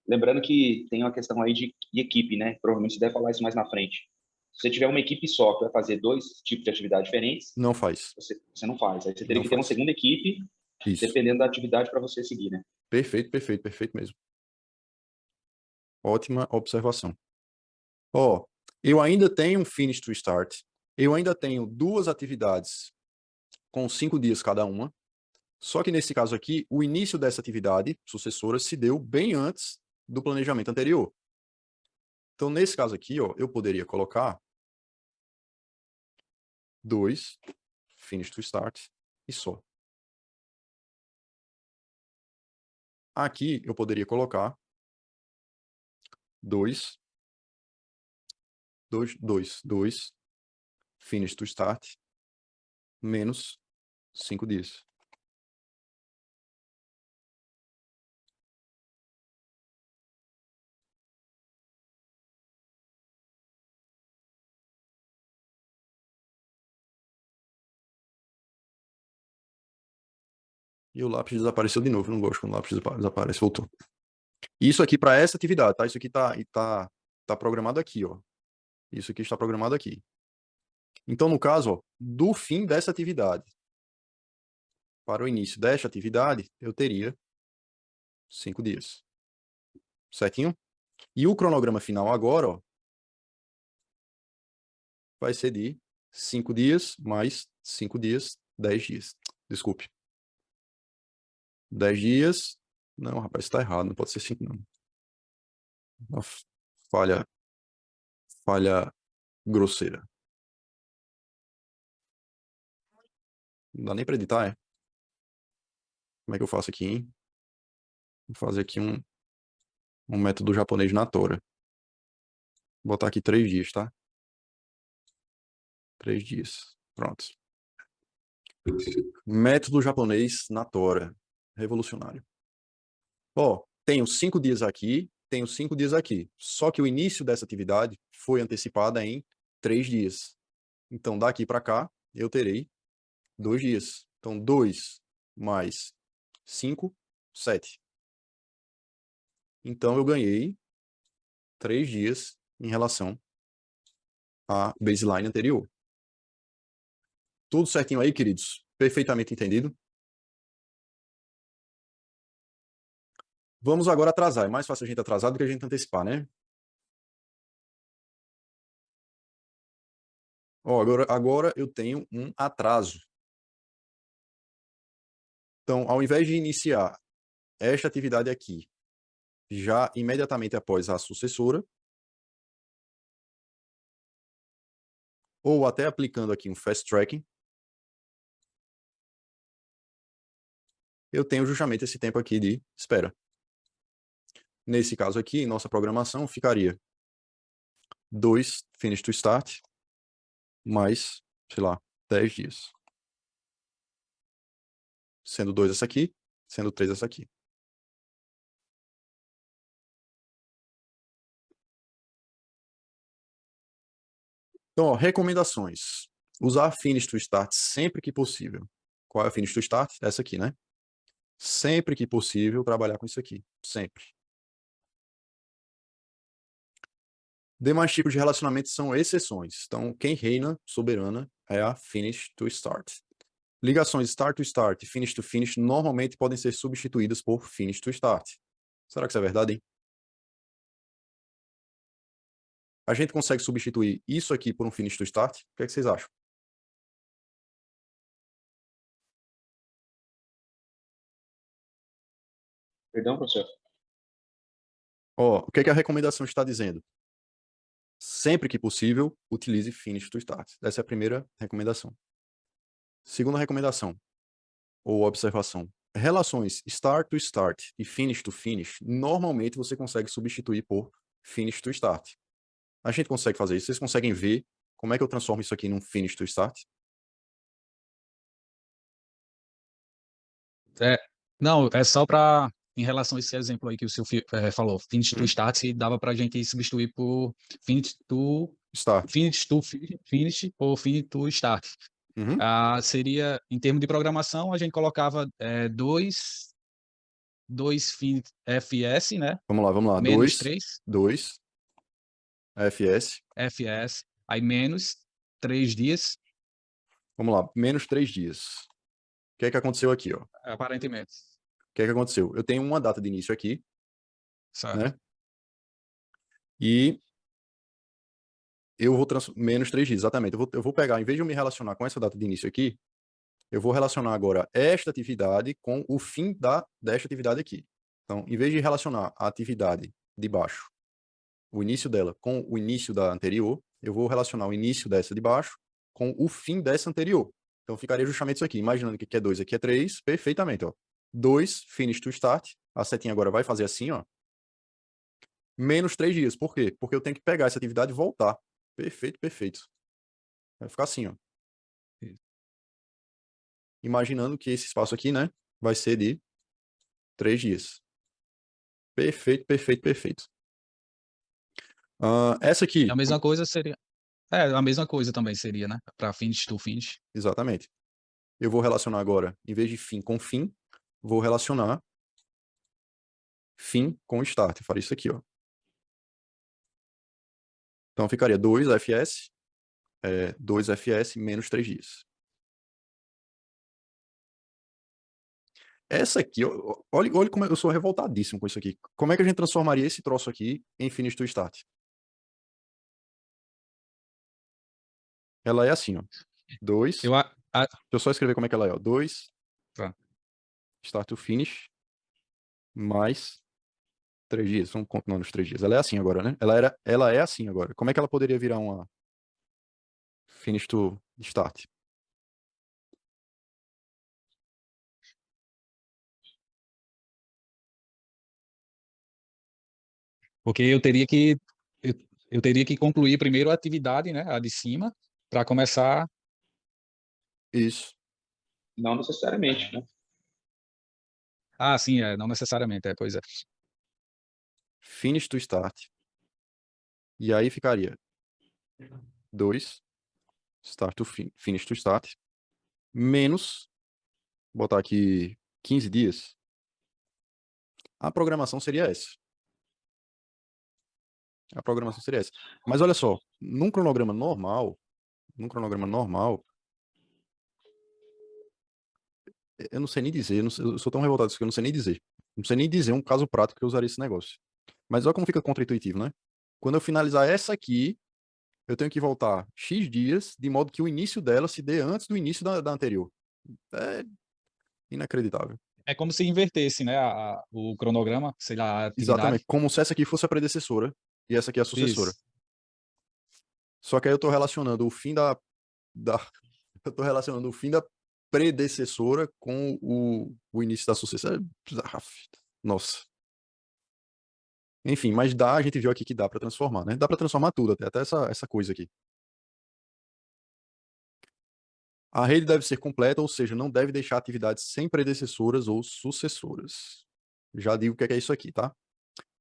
lembrando que tem uma questão aí de equipe, né? Provavelmente você deve falar isso mais na frente. Se você tiver uma equipe só que vai fazer 2 tipos de atividade diferentes, não faz. você não faz. Aí você teria Não que ter uma faz. segunda equipe, Isso. dependendo da atividade para você seguir, né? Perfeito, perfeito, perfeito mesmo. Ótima observação. Ó, eu ainda tenho um finish to start. Eu ainda tenho 2 atividades com 5 dias cada uma. Só que nesse caso aqui, o início dessa atividade sucessora se deu bem antes do planejamento anterior. Então, nesse caso aqui, ó, eu poderia colocar 2, finish to start, e só. Aqui, eu poderia colocar 2, finish to start, menos 5 dias. E o lápis desapareceu de novo. Eu não gosto quando o lápis desaparece. Voltou. Isso aqui para essa atividade, tá? Isso aqui tá programado aqui, ó. Isso aqui está programado aqui. Então, no caso, ó, do fim dessa atividade para o início desta atividade, eu teria 5 dias. Certinho? E o cronograma final agora, ó, vai ser de 5 dias mais 5 dias, 10 dias. Desculpe. 10 dias. Não, rapaz, está errado. Não pode ser 5, não. Uma falha grosseira. Não dá nem para editar, é? Como é que eu faço aqui, hein? Vou fazer aqui um método japonês na Tora. Vou botar aqui 3 dias, tá? 3 dias. Pronto. Método japonês na Tora. Revolucionário. Ó, tenho 5 dias aqui, tenho 5 dias aqui. Só que o início dessa atividade foi antecipada em 3 dias. Então, daqui para cá, eu terei 2 dias. Então, 2 mais 5, 7. Então, eu ganhei 3 dias em relação à baseline anterior. Tudo certinho aí, queridos? Perfeitamente entendido? Vamos agora atrasar. É mais fácil a gente atrasar do que a gente antecipar, né? Ó, agora eu tenho um atraso. Então, ao invés de iniciar esta atividade aqui, já imediatamente após a sucessora, ou até aplicando aqui um fast tracking, eu tenho justamente esse tempo aqui de espera. Nesse caso aqui, nossa programação ficaria 2 finish to start, mais, sei lá, 10 dias. Sendo 2 essa aqui, sendo 3 essa aqui. Então, ó, recomendações. Usar finish to start sempre que possível. Qual é a finish to start? Essa aqui, né? Sempre que possível, trabalhar com isso aqui. Sempre. Demais tipos de relacionamentos são exceções. Então, quem reina soberana é a finish to start. Ligações start to start e finish to finish normalmente podem ser substituídas por finish to start. Será que isso é verdade, hein? A gente consegue substituir isso aqui por um finish to start? O que é que vocês acham? Perdão, professor? Ó, o que é que a recomendação está dizendo? Sempre que possível, utilize finish to start. Essa é a primeira recomendação. Segunda recomendação, ou observação. Relações start to start e finish to finish, normalmente você consegue substituir por finish to start. A gente consegue fazer isso? Vocês conseguem ver como é que eu transformo isso aqui num finish to start? Não, é só para, em relação a esse exemplo aí que o seu falou, finish to Hum. start, se dava para a gente substituir por finish to Start. finish ou finish to start. Uhum. Seria, em termos de programação, a gente colocava dois FS, né? Vamos lá. Menos 2 FS. FS, aí menos 3 dias, Vamos lá, menos 3 dias. O que é que aconteceu aqui, ó? aparentemente. O que é que aconteceu? Eu tenho uma data de início aqui, Certo. né? E eu vou menos 3 dias, exatamente. Eu vou pegar, em vez de eu me relacionar com essa data de início aqui, eu vou relacionar agora esta atividade com o fim desta atividade aqui. Então, em vez de relacionar a atividade de baixo, o início dela com o início da anterior, eu vou relacionar o início dessa de baixo com o fim dessa anterior. Então, ficaria justamente isso aqui. Imaginando que aqui é 2, aqui é 3, perfeitamente, ó. 2, finish to start. A setinha agora vai fazer assim, ó. Menos 3 dias. Por quê? Porque eu tenho que pegar essa atividade e voltar. Perfeito, perfeito. Vai ficar assim, ó. Imaginando que esse espaço aqui, né, vai ser de 3 dias. Perfeito, perfeito, perfeito. Essa aqui. E a mesma coisa seria... a mesma coisa também seria, né? Para finish to finish. Exatamente. Eu vou relacionar agora, em vez de fim com fim, vou relacionar fim com start. Eu faria isso aqui, ó. Então, ficaria 2 FS, 2 FS menos 3 dias. Essa aqui, olha como eu sou revoltadíssimo com isso aqui. Como é que a gente transformaria esse troço aqui em finish to start? Ela é assim, ó. 2. Deixa eu só escrever como é que ela é, ó. 2. Tá. Start to finish. Mais 3 dias. Vamos continuar nos 3 dias. Ela é assim agora, né? Ela é assim agora. Como é que ela poderia virar uma finish to start? Porque eu teria que concluir primeiro a atividade, né, a de cima, para começar. Isso. Não necessariamente, né? Sim, não necessariamente, pois é. Finish to start. E aí ficaria 2 start to finish to start menos, botar aqui 15 dias. A programação seria essa. A programação seria essa. Mas olha só, num cronograma normal, eu não sei nem dizer, eu sou tão revoltado que eu não sei nem dizer. Não sei nem dizer um caso prático que eu usaria esse negócio. Mas olha como fica contra-intuitivo, né? Quando eu finalizar essa aqui, eu tenho que voltar X dias, de modo que o início dela se dê antes do início da anterior. É inacreditável. É como se invertesse, né, o cronograma, sei lá, a Exatamente. atividade. Como se essa aqui fosse a predecessora e essa aqui é a sucessora. Isso. Só que aí eu tô relacionando o fim da eu tô relacionando o fim da predecessora com o início da sucessora. Nossa. Enfim, mas a gente viu aqui que dá para transformar, né? Dá para transformar tudo, até essa coisa aqui. A rede deve ser completa, ou seja, não deve deixar atividades sem predecessoras ou sucessoras. Já digo o que é isso aqui, tá?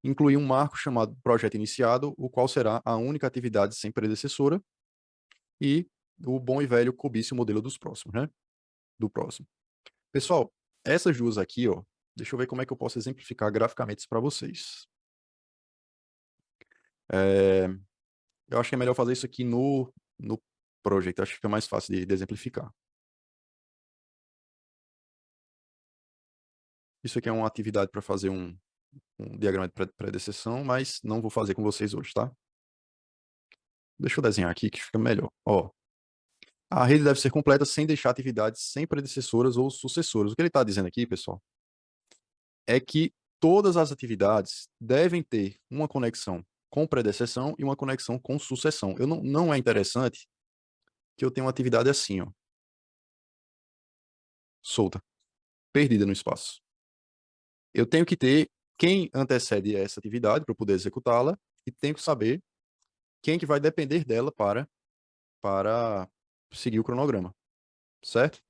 Incluir um marco chamado projeto iniciado, o qual será a única atividade sem predecessora, e o bom e velho cobiça o modelo dos próximos, né? Do próximo. Pessoal, essas duas aqui, ó, deixa eu ver como é que eu posso exemplificar graficamente isso para vocês. Eu acho que é melhor fazer isso aqui no Project, acho que fica mais fácil de exemplificar. Isso aqui é uma atividade para fazer um diagrama de predecessão, mas não vou fazer com vocês hoje, tá? Deixa eu desenhar aqui que fica melhor. Ó, a rede deve ser completa sem deixar atividades sem predecessoras ou sucessoras. O que ele está dizendo aqui, pessoal, é que todas as atividades devem ter uma conexão com predecessão e uma conexão com sucessão. Não é interessante que eu tenha uma atividade assim, ó, solta, perdida no espaço. Eu tenho que ter quem antecede essa atividade para eu poder executá-la e tenho que saber quem que vai depender dela para seguir o cronograma, certo?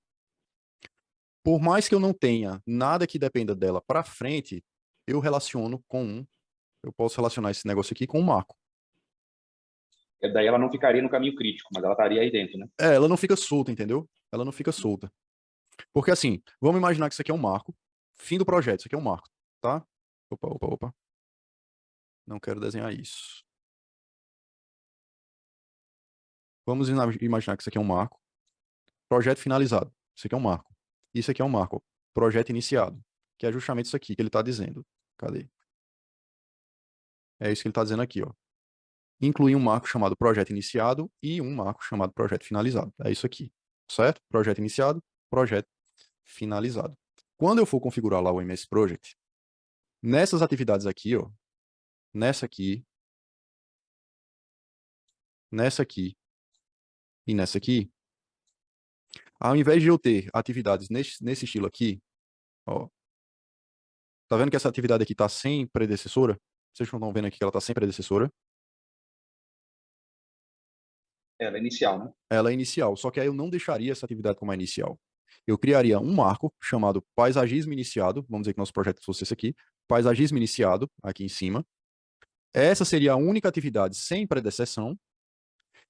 Por mais que eu não tenha nada que dependa dela para frente, eu posso relacionar esse negócio aqui com um marco. Daí ela não ficaria no caminho crítico, mas ela estaria aí dentro, né? Ela não fica solta, entendeu? Ela não fica solta. Porque assim, vamos imaginar que isso aqui é um marco, fim do projeto, isso aqui é um marco, tá? Opa. Não quero desenhar isso. Vamos imaginar que isso aqui é um marco. Projeto finalizado. Isso aqui é um marco. Isso aqui é um marco. Projeto iniciado. Que é justamente isso aqui que ele está dizendo. Cadê? É isso que ele está dizendo aqui, ó. Incluir um marco chamado projeto iniciado e um marco chamado projeto finalizado. É isso aqui. Certo? Projeto iniciado, projeto finalizado. Quando eu for configurar lá o MS Project, nessas atividades aqui, ó, nessa aqui e nessa aqui, ao invés de eu ter atividades nesse estilo aqui, ó, tá vendo que essa atividade aqui tá sem predecessora? Vocês não estão vendo aqui que ela tá sem predecessora? Ela é inicial, né? Ela é inicial, só que aí eu não deixaria essa atividade como a inicial. Eu criaria um marco chamado paisagismo iniciado, vamos dizer que nosso projeto fosse esse aqui, paisagismo iniciado, aqui em cima. Essa seria a única atividade sem predecessão,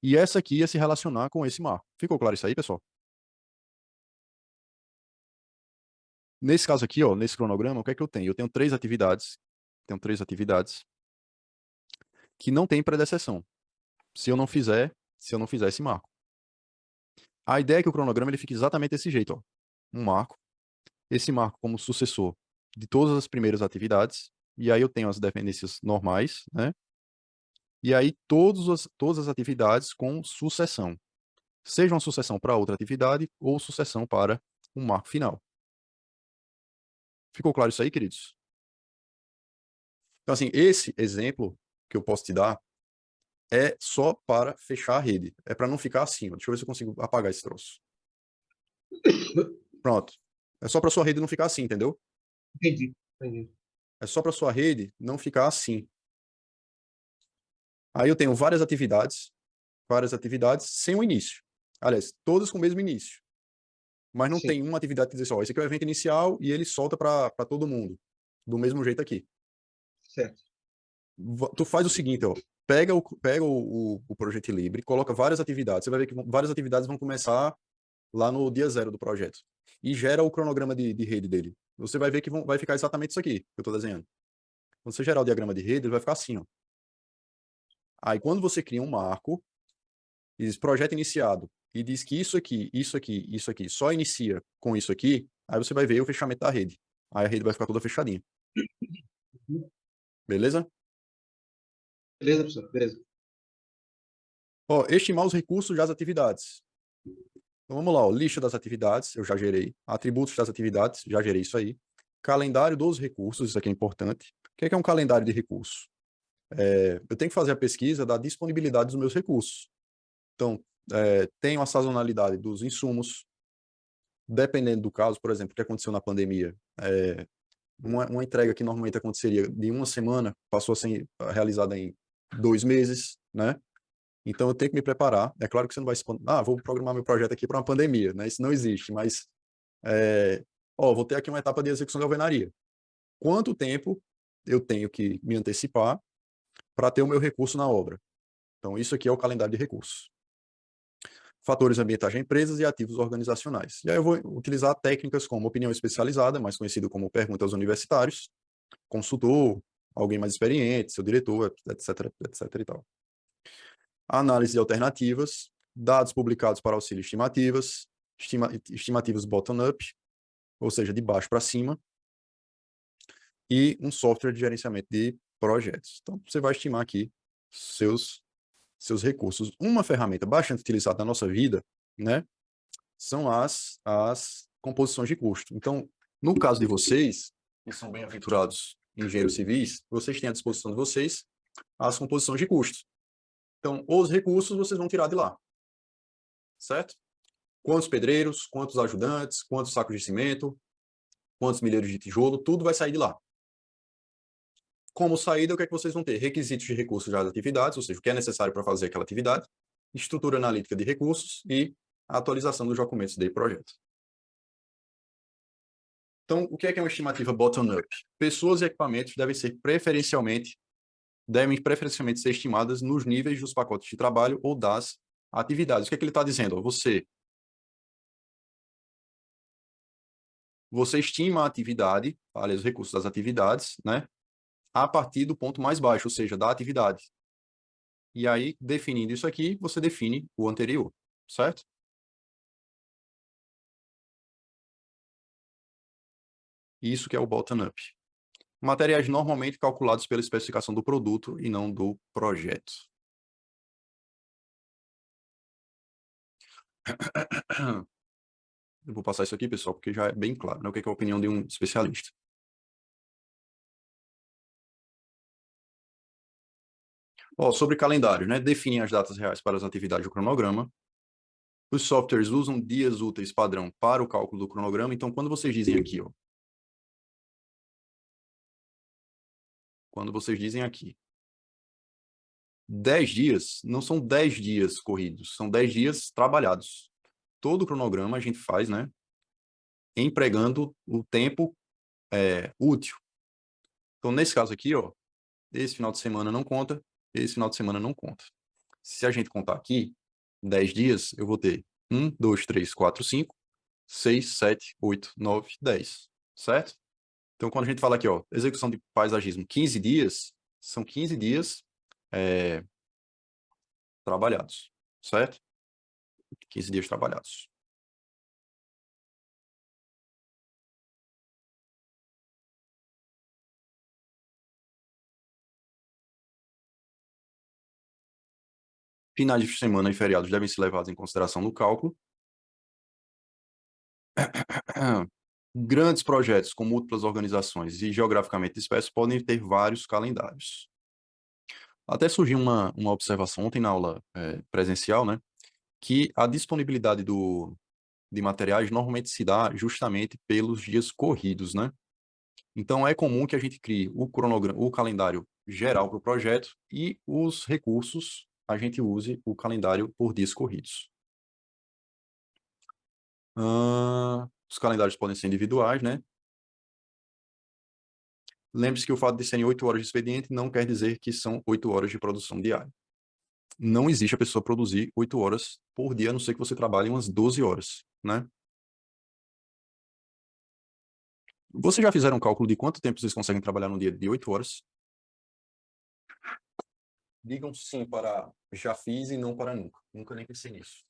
e essa aqui ia se relacionar com esse marco. Ficou claro isso aí, pessoal? Nesse caso aqui, ó, nesse cronograma, o que é que eu tenho? Eu tenho três atividades que não tem predecessão. Se eu não fizer esse marco. A ideia é que o cronograma ele fique exatamente desse jeito, ó. Um marco, esse marco como sucessor de todas as primeiras atividades, e aí eu tenho as dependências normais, né? E aí todas as atividades com sucessão. Seja uma sucessão para outra atividade ou sucessão para um marco final. Ficou claro isso aí, queridos? Então, assim, esse exemplo que eu posso te dar é só para fechar a rede. É para não ficar assim. Ó. Deixa eu ver se eu consigo apagar esse troço. Pronto. É só para sua rede não ficar assim, entendeu? Entendi. É só para sua rede não ficar assim. Aí eu tenho várias atividades sem um início. Aliás, todas com o mesmo início. Mas não Sim. tem uma atividade que diz, ó, esse aqui é o evento inicial e ele solta para todo mundo. Do mesmo jeito aqui. Certo. Tu faz o seguinte, ó. Pega o Project Libre, coloca várias atividades. Você vai ver que várias atividades vão começar lá no dia 0 do projeto. E gera o cronograma de rede dele. Você vai ver que vai ficar exatamente isso aqui que eu estou desenhando. Quando você gerar o diagrama de rede, ele vai ficar assim, ó. Aí, quando você cria um marco, e diz projeto iniciado, e diz que isso aqui, isso aqui, isso aqui, só inicia com isso aqui, aí você vai ver o fechamento da rede. Aí a rede vai ficar toda fechadinha. Beleza? Beleza, professor, beleza. Ó, estimar os recursos das atividades. Então, vamos lá, ó, lista das atividades, eu já gerei. Atributos das atividades, já gerei isso aí. Calendário dos recursos, isso aqui é importante. O que é um calendário de recursos? Eu tenho que fazer a pesquisa da disponibilidade dos meus recursos. Então, tenho a sazonalidade dos insumos. Dependendo do caso, por exemplo, o que aconteceu na pandemia, uma entrega que normalmente aconteceria de uma semana passou a ser realizada em 2 meses, né? Então, eu tenho que me preparar. É claro que você não vai se... vou programar meu projeto aqui para uma pandemia, né? Isso não existe, mas... vou ter aqui uma etapa de execução de alvenaria. Quanto tempo eu tenho que me antecipar para ter o meu recurso na obra? Então, isso aqui é o calendário de recursos. Fatores ambientais de empresas e ativos organizacionais. E aí eu vou utilizar técnicas como opinião especializada, mais conhecido como pergunta aos universitários, consultor, alguém mais experiente, seu diretor, etc, etc e tal. Análise de alternativas, dados publicados para auxílio estimativas, estimativas bottom-up, ou seja, de baixo para cima, e um software de gerenciamento de projetos. Então, você vai estimar aqui seus recursos. Uma ferramenta bastante utilizada na nossa vida, né, são as composições de custo. Então, no caso de vocês, que são bem-aventurados engenheiros civis, vocês têm à disposição de vocês as composições de custo. Então, os recursos vocês vão tirar de lá, certo? Quantos pedreiros, quantos ajudantes, quantos sacos de cimento, quantos milheiros de tijolo, tudo vai sair de lá. Como saída, o que é que vocês vão ter? Requisitos de recursos das atividades, ou seja, o que é necessário para fazer aquela atividade, estrutura analítica de recursos e a atualização dos documentos de projeto. Então, o que é uma estimativa bottom-up? Pessoas e equipamentos devem preferencialmente ser estimadas nos níveis dos pacotes de trabalho ou das atividades. O que é que ele está dizendo? Você estima a atividade, aliás, os recursos das atividades, né, a partir do ponto mais baixo, ou seja, da atividade. E aí, definindo isso aqui, você define o anterior, certo? Isso que é o bottom-up. Materiais normalmente calculados pela especificação do produto e não do projeto. Eu vou passar isso aqui, pessoal, porque já é bem claro, né, o que é a opinião de um especialista. Sobre calendário, né? Definem as datas reais para as atividades do cronograma. Os softwares usam dias úteis padrão para o cálculo do cronograma. Então, quando vocês dizem aqui, quando vocês dizem aqui, 10 dias, não são 10 dias corridos, são 10 dias trabalhados. Todo o cronograma a gente faz, né, empregando o tempo útil. Então, nesse caso aqui, esse final de semana não conta, esse final de semana não conta. Se a gente contar aqui, 10 dias, eu vou ter 1, 2, 3, 4, 5, 6, 7, 8, 9, 10, certo? Então, quando a gente fala aqui, execução de paisagismo, 15 dias, são 15 dias trabalhados, certo? 15 dias trabalhados. Finais de semana e feriados devem ser levados em consideração no cálculo. Grandes projetos com múltiplas organizações e geograficamente dispersos podem ter vários calendários. Até surgiu uma observação ontem na aula presencial, né, que a disponibilidade de materiais normalmente se dá justamente pelos dias corridos, né? Então, é comum que a gente crie o calendário geral para o projeto e os recursos a gente use o calendário por dias corridos. Os calendários podem ser individuais, né? Lembre-se que o fato de serem 8 horas de expediente não quer dizer que são 8 horas de produção diária. Não existe a pessoa produzir 8 horas por dia, a não ser que você trabalhe umas 12 horas, né? Vocês já fizeram um cálculo de quanto tempo vocês conseguem trabalhar num dia de 8 horas? digam sim para já fiz e não para nunca. Nunca nem pensei nisso.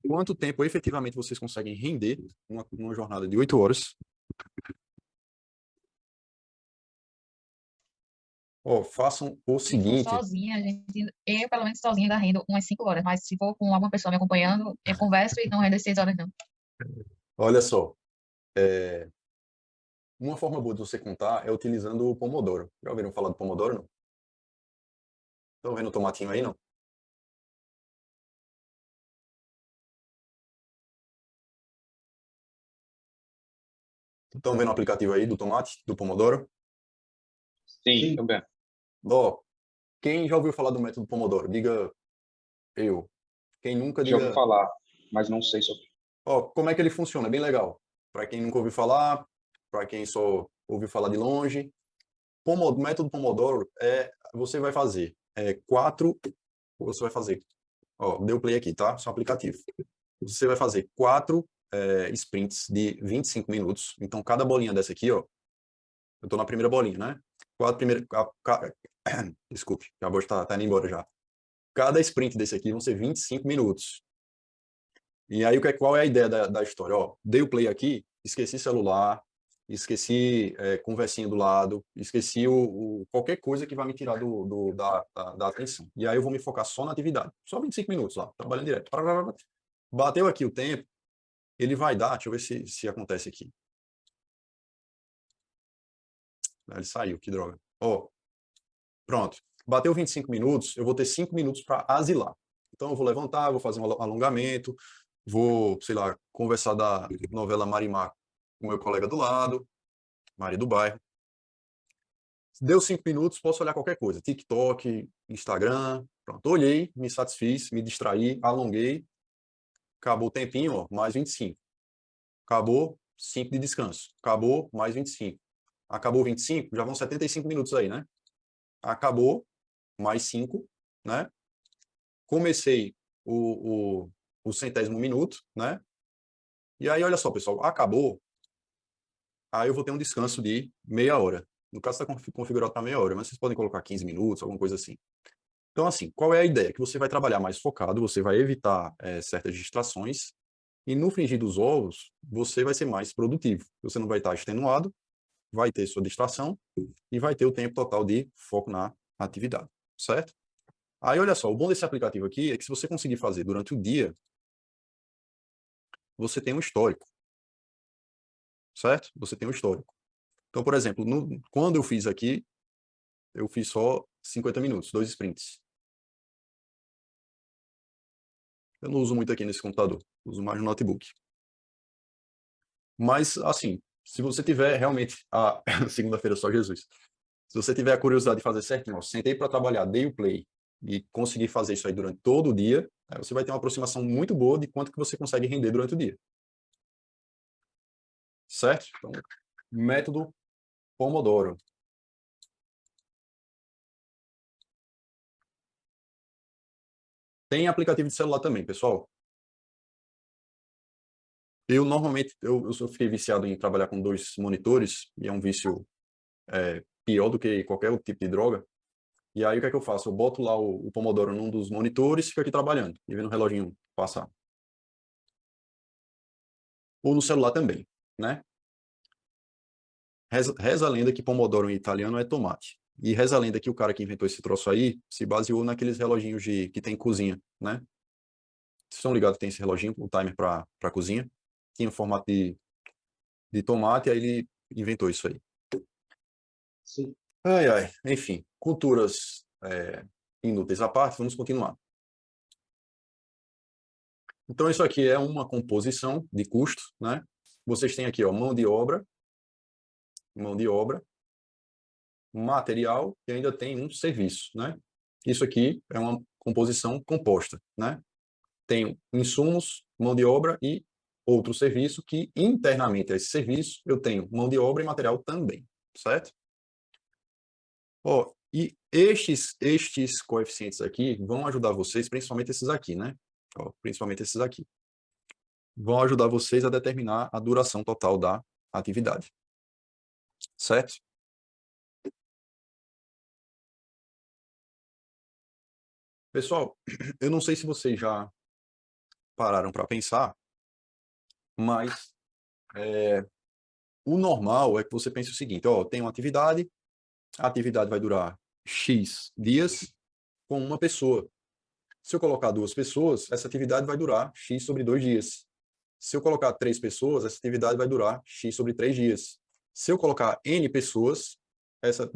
Quanto tempo efetivamente vocês conseguem render numa jornada de 8 horas? Ó, façam o Se for seguinte. sozinha, eu, pelo menos, sozinha, ainda rendo umas 5 horas, mas se for com alguma pessoa me acompanhando, eu converso e não rendo as 6 horas, não. Olha só. Uma forma boa de você contar é utilizando o Pomodoro. Já ouviram falar do Pomodoro, não? Estão vendo o tomatinho aí, não? Estão vendo o aplicativo aí do tomate, do Pomodoro? Sim, também. Ó, quem já ouviu falar do método Pomodoro? Diga eu. Quem nunca, Já ouvi diga... falar, mas não sei sobre. Ó, como é que ele funciona? É bem legal. Para quem nunca ouviu falar, para quem só ouviu falar de longe. Método Pomodoro você vai fazer você vai fazer, ó, deu play aqui, tá? Seu aplicativo. Você vai fazer 4 sprints de 25 minutos. Então, cada bolinha dessa aqui, ó, eu tô na primeira bolinha, né? Desculpe, a voz tá indo embora já. Cada sprint desse aqui vão ser 25 minutos. E aí, qual é a ideia da história? Ó, dei o play aqui, esqueci celular, esqueci conversinha do lado, esqueci qualquer coisa que vai me tirar da atenção. E aí eu vou me focar só na atividade. Só 25 minutos lá, trabalhando direto. Bateu aqui o tempo, ele vai dar, deixa eu ver se acontece aqui. Ele saiu, que droga. Ó, pronto. Bateu 25 minutos, eu vou ter 5 minutos para asilar. Então eu vou levantar, vou fazer um alongamento, vou, sei lá, conversar da novela Marimar com o meu colega do lado, Maria do Bairro. Deu 5 minutos, posso olhar qualquer coisa. TikTok, Instagram. Pronto, olhei, me satisfiz, me distraí, alonguei. Acabou o tempinho, ó, mais 25. Acabou, 5 de descanso. Acabou, mais 25. Acabou 25, já vão 75 minutos aí, né? Acabou, mais 5, né? Comecei o centésimo minuto, né? E aí, olha só, pessoal, acabou. Aí eu vou ter um descanso de meia hora. No caso, está configurado para meia hora, mas vocês podem colocar 15 minutos, alguma coisa assim. Então, assim, qual é a ideia? Que você vai trabalhar mais focado, você vai evitar certas distrações, e no frigir dos ovos, você vai ser mais produtivo. Você não vai estar extenuado, vai ter sua distração e vai ter o tempo total de foco na atividade, certo? Aí, olha só, o bom desse aplicativo aqui é que se você conseguir fazer durante o dia, você tem um histórico, certo? Você tem um histórico. Então, por exemplo, quando eu fiz aqui, eu fiz só 50 minutos, 2 sprints. Eu não uso muito aqui nesse computador, uso mais no notebook. Mas, assim, se você tiver realmente segunda-feira só Jesus. Se você tiver a curiosidade de fazer certinho, ó, sentei para trabalhar, dei o play e conseguir fazer isso aí durante todo o dia, aí você vai ter uma aproximação muito boa de quanto que você consegue render durante o dia. Certo? Então, método Pomodoro. Tem aplicativo de celular também, pessoal. Eu normalmente, eu fiquei viciado em trabalhar com 2 monitores, e é um vício pior do que qualquer outro tipo de droga. E aí o que é que eu faço? Eu boto lá o Pomodoro num dos monitores e fico aqui trabalhando, e vendo o reloginho passar. Ou no celular também, né? Reza a lenda que Pomodoro em italiano é tomate. E reza a lenda que o cara que inventou esse troço aí se baseou naqueles reloginhos que tem cozinha, né? Vocês estão ligados que tem esse reloginho, o timer para cozinha? Tinha um formato de tomate, aí ele inventou isso aí. Sim. Ai, ai. Enfim, culturas inúteis à parte, vamos continuar. Então, isso aqui é uma composição de custo, né? Vocês têm aqui, ó, mão de obra, material e ainda tem um serviço, né? Isso aqui é uma composição composta, né? Tenho insumos, mão de obra e outro serviço que internamente a esse serviço eu tenho mão de obra e material também, certo? Ó, e estes coeficientes aqui vão ajudar vocês, principalmente esses aqui, né? Ó, principalmente esses aqui. Vão ajudar vocês a determinar a duração total da atividade. Certo? Pessoal, eu não sei se vocês já pararam para pensar, mas o normal é que você pense o seguinte, ó, tem uma atividade, a atividade vai durar X dias com uma pessoa. Se eu colocar 2 pessoas, essa atividade vai durar X sobre 2 dias. Se eu colocar 3 pessoas, essa atividade vai durar X sobre 3 dias. Se eu colocar N pessoas, essa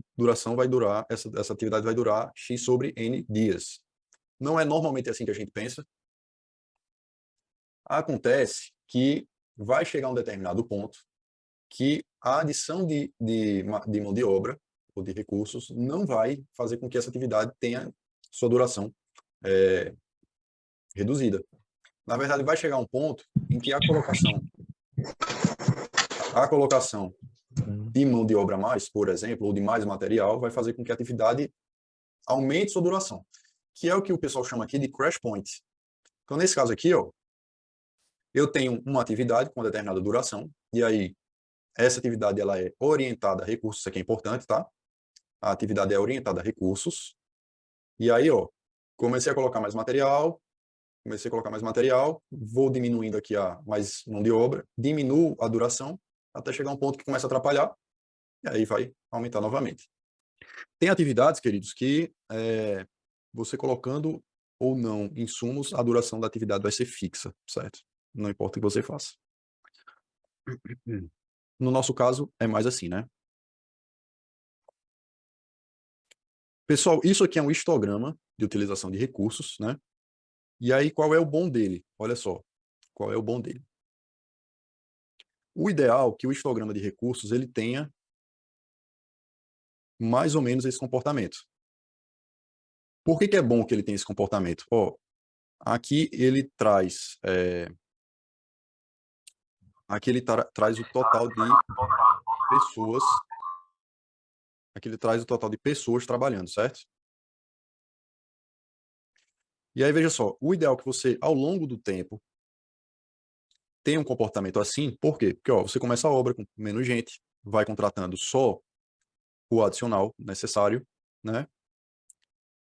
atividade vai durar X sobre N dias. Não é normalmente assim que a gente pensa. Acontece que vai chegar um determinado ponto que a adição de mão de obra ou de recursos não vai fazer com que essa atividade tenha sua duração reduzida. Na verdade, vai chegar um ponto em que a colocação de mão de obra a mais, por exemplo, ou de mais material, vai fazer com que a atividade aumente sua duração, que é o que o pessoal chama aqui de crash point. Então, nesse caso aqui, ó, eu tenho uma atividade com determinada duração, e aí essa atividade ela é orientada a recursos, isso aqui é importante, tá? A atividade é orientada a recursos, e aí, ó, comecei a colocar mais material, vou diminuindo aqui a mais mão de obra, diminuo a duração, até chegar um ponto que começa a atrapalhar, e aí vai aumentar novamente. Tem atividades, queridos, que você colocando ou não insumos, a duração da atividade vai ser fixa, certo? Não importa o que você faça. No nosso caso, é mais assim, né? Pessoal, isso aqui é um histograma de utilização de recursos, né? E aí, qual é o bom dele? Olha só, qual é o bom dele? O ideal é que o histograma de recursos ele tenha mais ou menos esse comportamento. Por que é bom que ele tenha esse comportamento? Ó, aqui ele traz traz o total de pessoas. Aqui ele traz o total de pessoas trabalhando, certo? E aí, veja só, o ideal é que você, ao longo do tempo, tenha um comportamento assim. Por quê? Porque ó, você começa a obra com menos gente, vai contratando só o adicional necessário, né?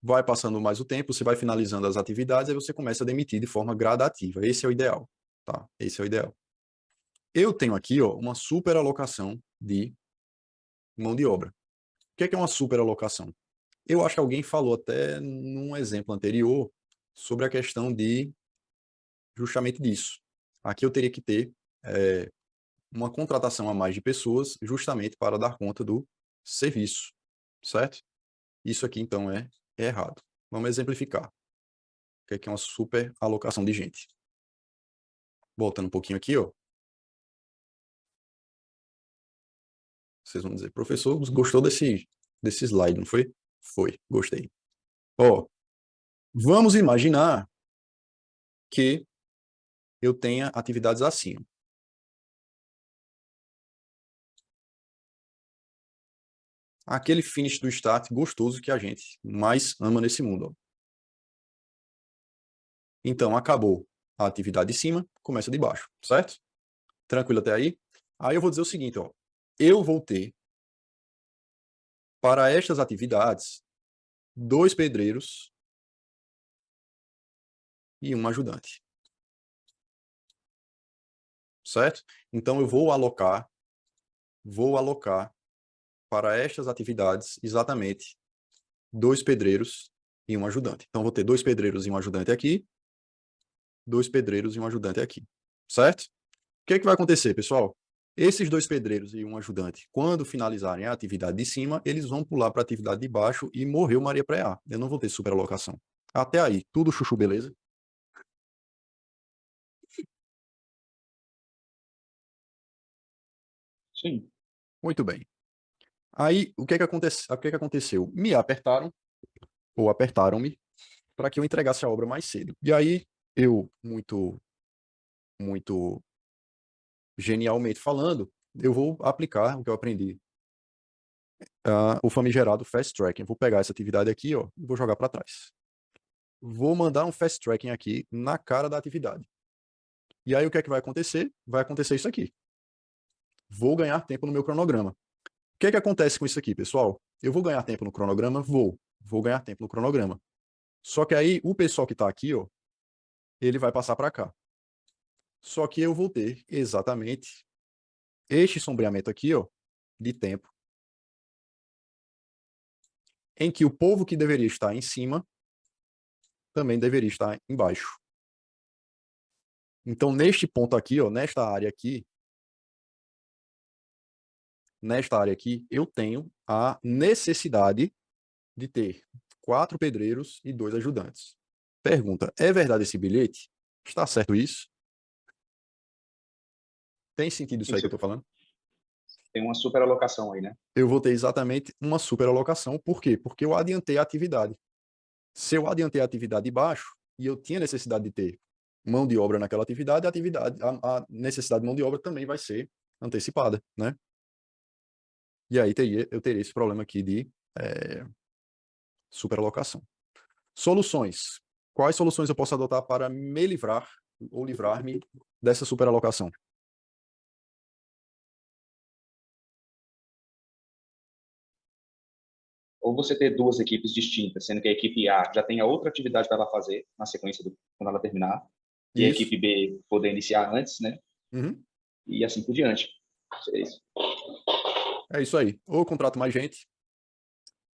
Vai passando mais o tempo, você vai finalizando as atividades, aí você começa a demitir de forma gradativa. Esse é o ideal, tá? Esse é o ideal. Eu tenho aqui, ó, uma superalocação de mão de obra. O que é uma superalocação? Eu acho que alguém falou até num exemplo anterior sobre a questão de justamente disso. Aqui eu teria que ter uma contratação a mais de pessoas justamente para dar conta do serviço, certo? Isso aqui, então, é errado. Vamos exemplificar. O que é uma superalocação de gente? Voltando um pouquinho aqui, ó. Vocês vão dizer, professor, gostou desse slide, não foi? Foi, gostei. Ó, vamos imaginar que eu tenha atividades assim. Aquele finish do start gostoso que a gente mais ama nesse mundo. Ó. Então, acabou a atividade de cima, começa de baixo, certo? Tranquilo até aí? Aí eu vou dizer o seguinte, ó. Eu vou ter, para estas atividades, 2 pedreiros e um ajudante. Certo? Então, eu vou alocar para estas atividades exatamente 2 pedreiros e um ajudante. Então, vou ter 2 pedreiros e um ajudante aqui, 2 pedreiros e um ajudante aqui. Certo? O que é que vai acontecer, pessoal? Esses 2 pedreiros e um ajudante, quando finalizarem a atividade de cima, eles vão pular para a atividade de baixo e morreu Maria Preá. Eu não vou ter superalocação. Até aí, tudo chuchu, beleza? Sim. Muito bem. Aí, o que é que aconteceu? Me apertaram, ou apertaram-me, para que eu entregasse a obra mais cedo. E aí, eu, muito genialmente falando, eu vou aplicar o que eu aprendi. O famigerado fast tracking. Vou pegar essa atividade aqui, ó, e vou jogar para trás. Vou mandar um fast tracking aqui na cara da atividade. E aí, o que é que vai acontecer? Vai acontecer isso aqui. Vou ganhar tempo no meu cronograma. O que é que acontece com isso aqui, pessoal? Eu vou ganhar tempo no cronograma? Vou ganhar tempo no cronograma. Só que aí o pessoal que está aqui, ó, ele vai passar para cá. Só que eu vou ter exatamente este sombreamento aqui, ó, de tempo, em que o povo que deveria estar em cima também deveria estar embaixo. Então, neste ponto aqui, ó, nesta área aqui, eu tenho a necessidade de ter 4 pedreiros e 2 ajudantes. Pergunta, é verdade esse bilhete? Está certo isso? Tem sentido isso aí que eu estou falando? Tem uma super alocação aí, né? Eu vou ter exatamente uma superalocação. Por quê? Porque eu adiantei a atividade. Se eu adiantei a atividade de baixo e eu tinha necessidade de ter mão de obra naquela atividade, a necessidade de mão de obra também vai ser antecipada, né? E aí eu teria esse problema aqui de superalocação. Soluções. Quais soluções eu posso adotar para me livrar ou livrar-me dessa superalocação? Ou você ter duas equipes distintas, sendo que a equipe A já tenha outra atividade para ela fazer na sequência quando ela terminar, e a Isso. equipe B poder iniciar antes, né? Uhum. E assim por diante. Seria isso. É isso aí. Ou eu contrato mais gente,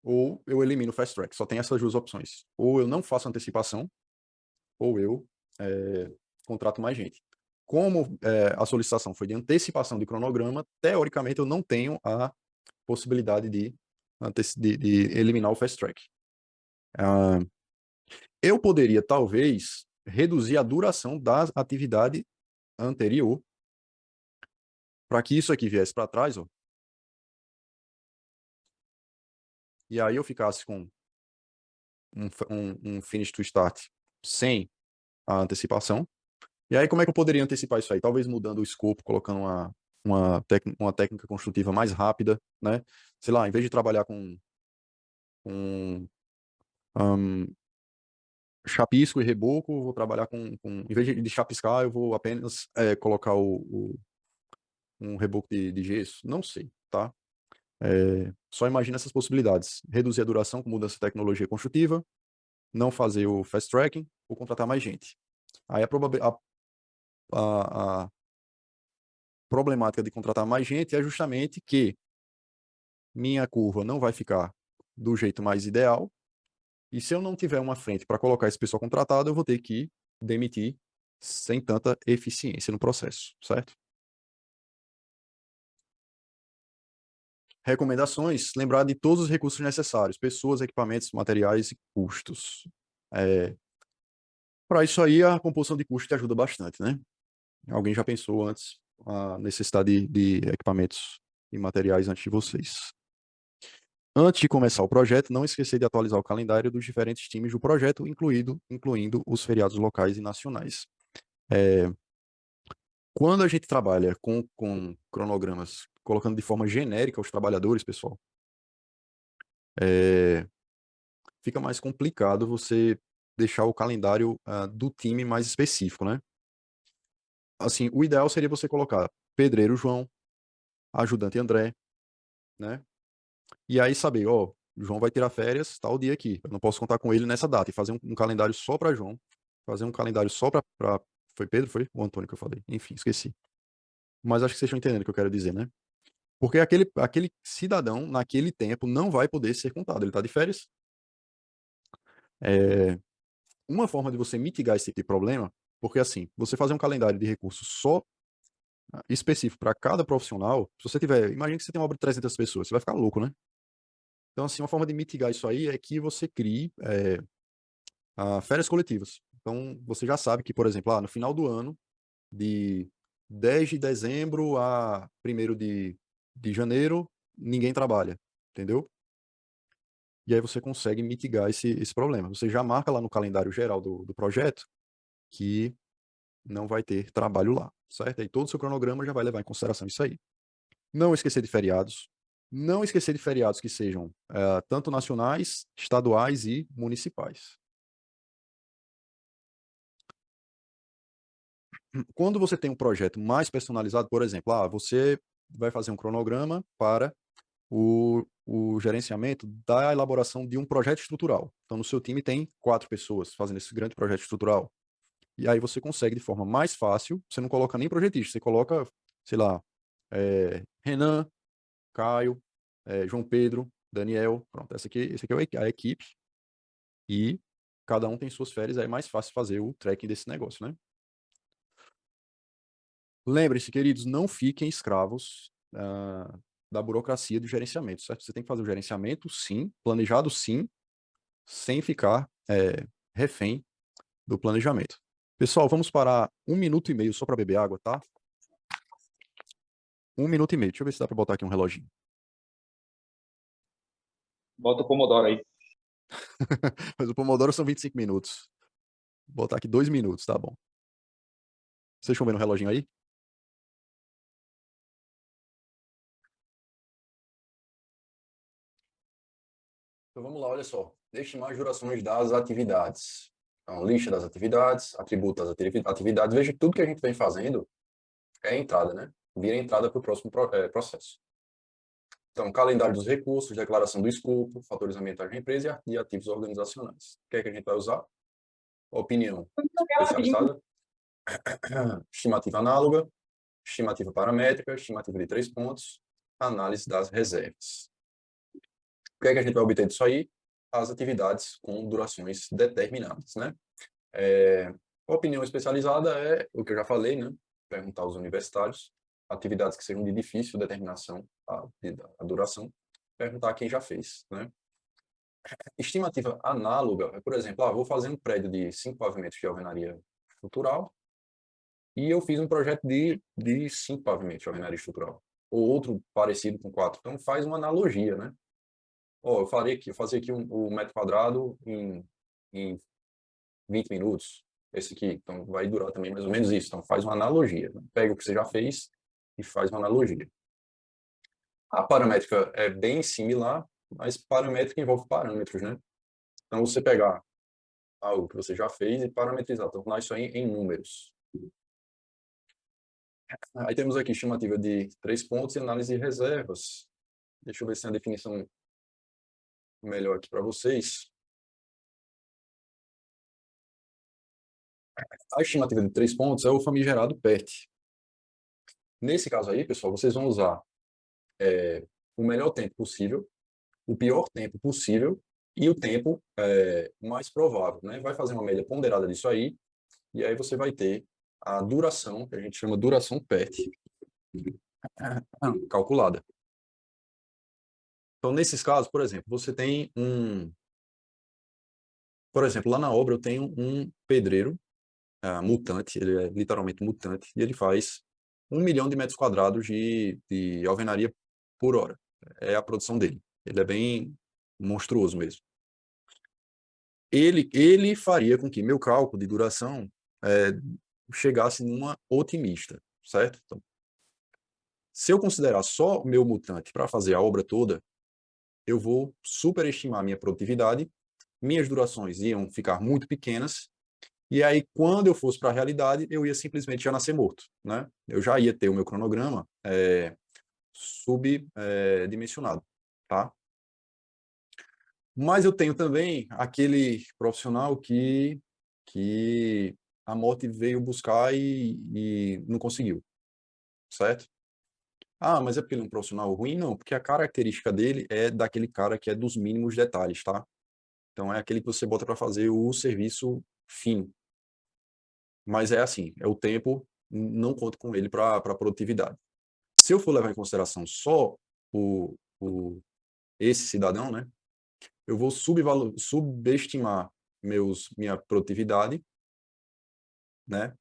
ou eu elimino o fast track. Só tem essas duas opções. Ou eu não faço antecipação, ou eu contrato mais gente. Como a solicitação foi de antecipação de cronograma, teoricamente eu não tenho a possibilidade de eliminar o fast track. Eu poderia, talvez, reduzir a duração da atividade anterior para que isso aqui viesse para trás, ó, e aí eu ficasse com um finish to start sem a antecipação. E aí, como é que eu poderia antecipar isso aí? Talvez mudando o escopo, colocando uma técnica construtiva mais rápida, né? Sei lá, em vez de trabalhar com um, chapisco e reboco, vou trabalhar em vez de chapiscar, eu vou apenas colocar um reboco de gesso. Não sei, tá? Só imagina essas possibilidades. Reduzir a duração com mudança de tecnologia construtiva, não fazer o fast tracking ou contratar mais gente. Aí a problemática de contratar mais gente é justamente que minha curva não vai ficar do jeito mais ideal, e se eu não tiver uma frente para colocar esse pessoal contratado, eu vou ter que demitir sem tanta eficiência no processo, certo? Recomendações: lembrar de todos os recursos necessários, pessoas, equipamentos, materiais e custos. Para isso aí, a composição de custo te ajuda bastante, né? Alguém já pensou antes a necessidade de equipamentos e materiais antes de vocês. Antes de começar o projeto, não esquecer de atualizar o calendário dos diferentes times do projeto, incluindo os feriados locais e nacionais. Quando a gente trabalha com cronogramas, colocando de forma genérica os trabalhadores, pessoal, fica mais complicado você deixar o calendário do time mais específico, né? Assim, o ideal seria você colocar pedreiro João, ajudante André, né? E aí saber, ó, João vai tirar férias tal dia aqui. Eu não posso contar com ele nessa data e fazer um calendário só para João, fazer um calendário só para foi Pedro, foi o Antônio que eu falei. Enfim, esqueci. Mas acho que vocês estão entendendo o que eu quero dizer, né? Porque aquele cidadão naquele tempo não vai poder ser contado. Ele está de férias. Uma forma de você mitigar esse tipo de problema, porque assim, você fazer um calendário de recursos só específico para cada profissional, se você tiver, imagine que você tem uma obra de 300 pessoas, você vai ficar louco, né? Então, assim, uma forma de mitigar isso aí é que você crie férias coletivas. Então, você já sabe que, por exemplo, no final do ano, de 10 de dezembro a 1º de janeiro, ninguém trabalha, entendeu? E aí você consegue mitigar esse problema. Você já marca lá no calendário geral do projeto que não vai ter trabalho lá, certo? Aí todo o seu cronograma já vai levar em consideração isso aí. Não esquecer de feriados. Não esquecer de feriados que sejam tanto nacionais, estaduais e municipais. Quando você tem um projeto mais personalizado, por exemplo, você vai fazer um cronograma para o gerenciamento da elaboração de um projeto estrutural. Então, no seu time tem 4 pessoas fazendo esse grande projeto estrutural. E aí você consegue de forma mais fácil, você não coloca nem projetista, você coloca, sei lá, Renan, Caio, João Pedro, Daniel, pronto, esse aqui é a equipe, e cada um tem suas férias, aí é mais fácil fazer o tracking desse negócio, né? Lembre-se, queridos, não fiquem escravos da burocracia do gerenciamento, certo? Você tem que fazer o gerenciamento, sim, planejado, sim, sem ficar refém do planejamento. Pessoal, vamos parar 1 minuto e meio só para beber água, tá? 1 minuto e meio. Deixa eu ver se dá para botar aqui um reloginho. Bota o Pomodoro aí. Mas o Pomodoro são 25 minutos. Vou botar aqui 2 minutos, tá bom. Vocês estão vendo o reloginho aí? Então vamos lá, olha só. Estimar as durações das atividades. Então, lista das atividades, atributo das atividades. Veja que tudo que a gente vem fazendo é entrada, né? Vira entrada para o próximo processo. Então, calendário dos recursos, declaração do escopo, fatores ambientais da empresa e ativos organizacionais. O que é que a gente vai usar? Opinião especializada, estimativa análoga, estimativa paramétrica, estimativa de 3 pontos, análise das reservas. O que é que a gente vai obter disso aí? As atividades com durações determinadas, né? Opinião especializada é o que eu já falei, né? Perguntar aos universitários, atividades que sejam de difícil determinação, a duração, perguntar a quem já fez, né? Estimativa análoga é, por exemplo, vou fazer um prédio de 5 pavimentos de alvenaria estrutural e eu fiz um projeto de 5 pavimentos de alvenaria estrutural, ou outro parecido com 4. Então, faz uma analogia, né? Eu fazia aqui o metro quadrado em 20 minutos, esse aqui, então vai durar também mais ou menos isso. Então, faz uma analogia, né? Pega o que você já fez e faz uma analogia. A paramétrica é bem similar, mas paramétrica envolve parâmetros, né? Então, você pegar algo que você já fez e parametrizar, tornar isso aí em números. Aí temos aqui estimativa de 3 pontos e análise de reservas. Deixa eu ver se tem a definição melhor aqui para vocês. A estimativa de 3 pontos é o famigerado PERT. Nesse caso aí, pessoal, vocês vão usar o melhor tempo possível, o pior tempo possível e o tempo mais provável, né? Vai fazer uma média ponderada disso aí, e aí você vai ter a duração, que a gente chama duração PERT, calculada. Então, nesses casos, por exemplo, você tem por exemplo, lá na obra eu tenho um pedreiro mutante, ele é literalmente mutante, e ele faz 1 milhão de metros quadrados de alvenaria por hora. É a produção dele. Ele é bem monstruoso mesmo. Ele faria com que meu cálculo de duração chegasse numa otimista, certo? Então, se eu considerar só o meu mutante para fazer a obra toda, eu vou superestimar minha produtividade, minhas durações iam ficar muito pequenas, e aí, quando eu fosse para a realidade, eu ia simplesmente já nascer morto, né? Eu já ia ter o meu cronograma subdimensionado, tá? Mas eu tenho também aquele profissional que a morte veio buscar e não conseguiu, certo? Mas é porque ele é um profissional ruim? Não, porque a característica dele é daquele cara que é dos mínimos detalhes, tá? Então, é aquele que você bota para fazer o serviço fino. Mas é assim, é o tempo, não conto com ele para produtividade. Se eu for levar em consideração só esse cidadão, né, eu vou subestimar minha produtividade, né,